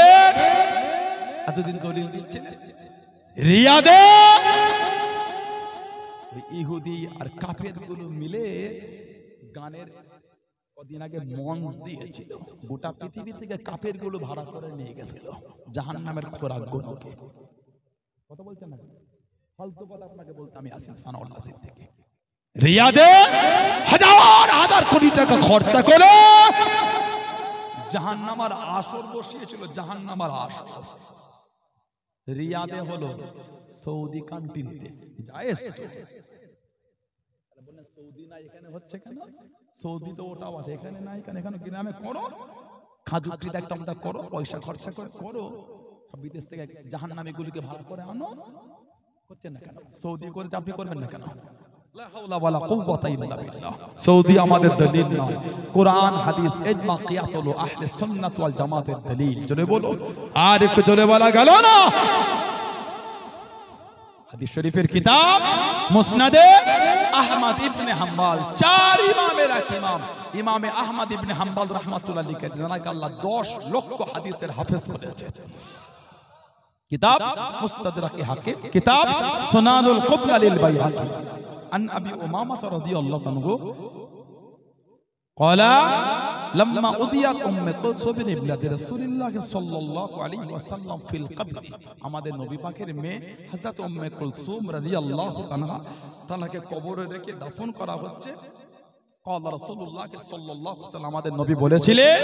এতদিন দলিল দিচ্ছে। রিয়াদে ইহুদি আর কাফের গুলো মিলে গানের কদিন আগে মঞ্চ দিয়েছিল। গোটা পৃথিবী থেকে কাফের গুলো ভাড়া করে নিয়ে গেছিল জাহান্নামের খোরাক গুলোকে। কথা বলছেন না? ফালতু কথা আপনাকে বলতে আমি আসি সানাউল নাসির থেকে। রিয়াদে হাজার হাজার কোটি টাকা খরচা করে জাহান্নামের আসর বসিয়েছিল। জাহান্নামের আসর রিয়াদে হলো, সৌদি কান্ট্রিতে জায়েজ। বলেন সৌদি না এখানে হচ্ছে কেন? সৌদি তো ওটাও আছে, এখানে না। এখানে গ্রামে করো, খাজুরিতে একটা আমরা করো, পয়সা খরচা করে করো। বিদেশ থেকে জাহান্নামী গুলিকে ভাড়া করে আনো, হচ্ছে না কেন? সৌদি করে আপনি করবেন না কেন? সৌদি আমাদের দলিল নয়, কোরআন, হাদিস, ইজমা, কিয়াস হলো আহলে সুন্নাত ওয়াল জামাতের দলিল। জোরে বলো, আর একটু জোরে বলা গেল না? হাদিস শরীফের কিতাব মুসনাদে আহমদ ইবনে হাম্বল, চার ইমামের এক ইমাম ইমামে আহমদ ইবনে হাম্বল রাহমাতুল্লাহ লিখে জানাকে আল্লাহ 10 লক্ষ হাদিসের হাফেজ করেছে। কিতাব মুস্তাদরাকে হাকিম, কিতাব সুনানুল কুবরা লিল বাইহাকি। عن أبي أمامة رضي الله عنه قال لما أضيت أم كلثوم ابنة رسول الله صلى الله عليه وسلم في القبر, আমাদের নবী পাকের মেয়ে হযরত উম্মে কুলসুম রাদিয়াল্লাহু আনহা তাকে কবরে রেখে দাফন করা হচ্ছে। قال رسول الله صلى الله عليه وسلم, আমাদের নবী বলেছিলেন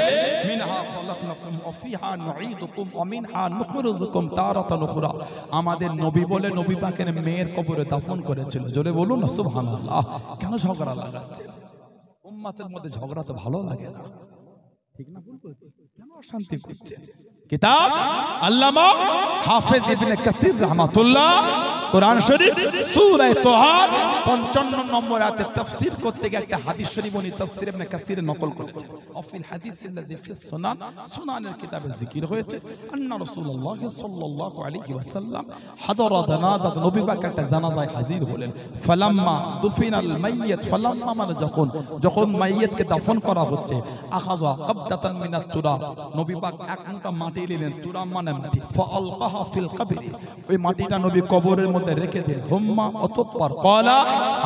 মিনহা খালাকনাকুম ওয়া ফিহা নুঈদুকুম ওয়া মিনহা নুখরিজুকুম তারাতান উখরা। আমাদের নবী বলে নবী পাকের মেয়ের কবরে দাফন করেছিল। জোরে বলুন না সুবহানাল্লাহ। কেন ঝগড়া লাগাচ্ছে? উম্মতের মধ্যে ঝগড়া তো ভালো লাগে না, ঠিক না? ভুল বলছি? কেন অশান্তি করছে? কিতাব আল্লামা হাফেজ ইবনে কাসির রাহমাতুল্লাহ কোরআন শরীফ সূরা তাহা 55 নম্বর আয়াতে তাফসীর করতে গিয়ে একটা হাদিস শরীফ উনি তাফসীর ইবনে কাসির নকল করেছেন। অফিল হাদিসিল্লাযী ফিস সুনান, সুনানের কিতাবে জিকির হয়েছে আন্না রাসূলুল্লাহ সাল্লাল্লাহু আলাইহি ওয়াসাল্লাম হাদারা জানাজাত, নবী পাক একটা জানাজায় হাজির হলেন। ফালাম্মা দুফিনাল মাইয়িত, ফালাম্মা মানে যখন মাইয়িতকে দাফন করা হচ্ছে, আখাযা কাবদাতান মিনাত তুরাব, নবী পাক এক মুঠা মাটি নিলেন, তুরাব মানে মাটি, ফাআলকাহা ফিল কবরি, ওই মাটিটা নবী কবরের মধ্যে রেখে দিলেন। হুম্মা অতঃপর ক্বালা,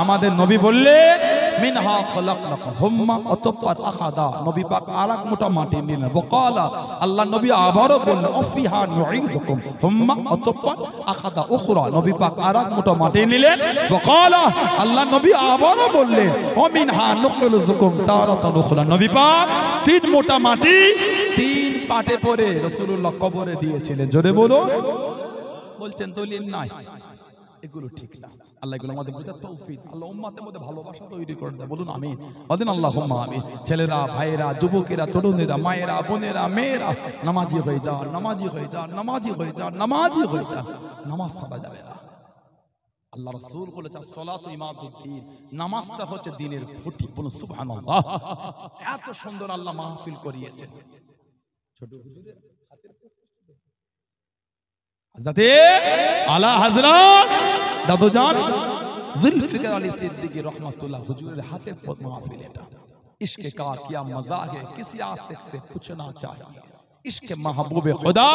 আমাদের নবী বললেন মিনহা খালাকনাকুম, হুম্মা অতঃপর আখাযা, নবী পাক আরেক মুঠা মাটি নিলেন। ওয়াকালা, আল্লাহ নবী আবারও বললেন অফিহা নুঈদুকুম, হুম্মা অতঃপর আখাযা উখরা, নবী পাক আরেক মুঠা মাটি নিলেন। ওয়াকালা, আল্লাহ নবী আবারও বললেন ওয়া মিনহা নুখরিজুকুম তারাতান উখরা, নবী পাক 3 মুঠা মাটি 3 পাটে পরে রাসূলুল্লাহ কবরে দিয়েছিলেন। জোরে বলো। বলছেন দলিল নাই, এগুলো ঠিক না। আল্লাহ এগুলো আমাদের বুঝার তৌফিক, আল্লাহ উম্মতের মধ্যে ভালোবাসা তৈরি করে দেয়। বলুন আমিন, বলেন আল্লাহুম্মা আমিন। ছেলেরা, ভাইয়েরা, যুবকেরা, তরুণেরা, মায়েরা, বোনেরা, মেয়েরা নামাজি হয়ে যান, নামাজি হয়ে যান, নামাজি হয়ে যান, নামাজি হয়ে যান। নামাজ ছাড়া যাবে না। আল্লাহ রাসূল বলেছেন সালাতু ইমাদুদ্দিন, নামাজটা হচ্ছে দ্বীনের খুঁটি। বলুন সুবহানাল্লাহ। এত সুন্দর আল্লাহ মাহফিল করিয়েছেন। ছোট হুজুরের হাতের হযরতে আলা হযরত দাদুজান जुल्फिकार अली सिद्दीकी रहमतुल्लाह हुजूर हाथे पर महफिल है। इश्क का क्या मजा है, किसी आशिक से पूछना चाहिए। इश्क महबूब खुदा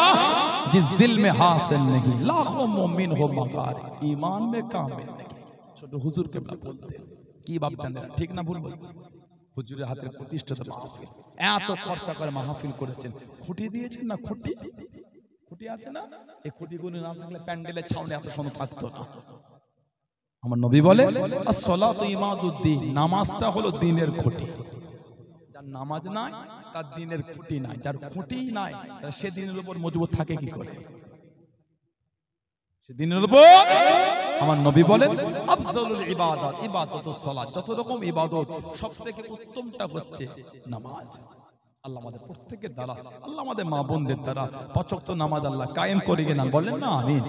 जिस दिल में हासिल नहीं, लाखों मोमिन हो मगर ईमान में कामिल नहीं। छोटे हुजूर के बोलते কি ভাবছেন ঠিক না ভুল বলছি? হুজুরের হাতের প্রতিষ্ঠিত মাহফিল, এত খরচা করে মাহফিল করেছেন। খুঁটি দিয়েছেন না, খুঁটি খুঁটি আছে না, এই খুঁটিগুলো না থাকলে প্যান্ডেলের ছাউনি এত সুন্দর থাকতো না। আমার নবী বলে as-salatu ইমাদুদ্দিন, নামাজটা হলো দ্বীনের খুঁটি। যার নামাজ নাই তার দ্বীনের খুঁটি নাই, যার খুঁটি নাই সে দ্বীনের উপর মজবুত থাকে কি করে? সে দ্বীনের উপর আমার নবী বলেন আফজালুল ইবাদাত ইবাদাতুস সালাত, যত রকম ইবাদত সবথেকে উত্তমটা হচ্ছে নামাজ। আল্লাহ আমাদের প্রত্যেকের দ্বারা, আল্লাহ আমাদের মা বোনদের দ্বারা 5 ওয়াক্ত নামাজ আল্লাহ কায়েম করে গেলেন, বলেন না আমিন।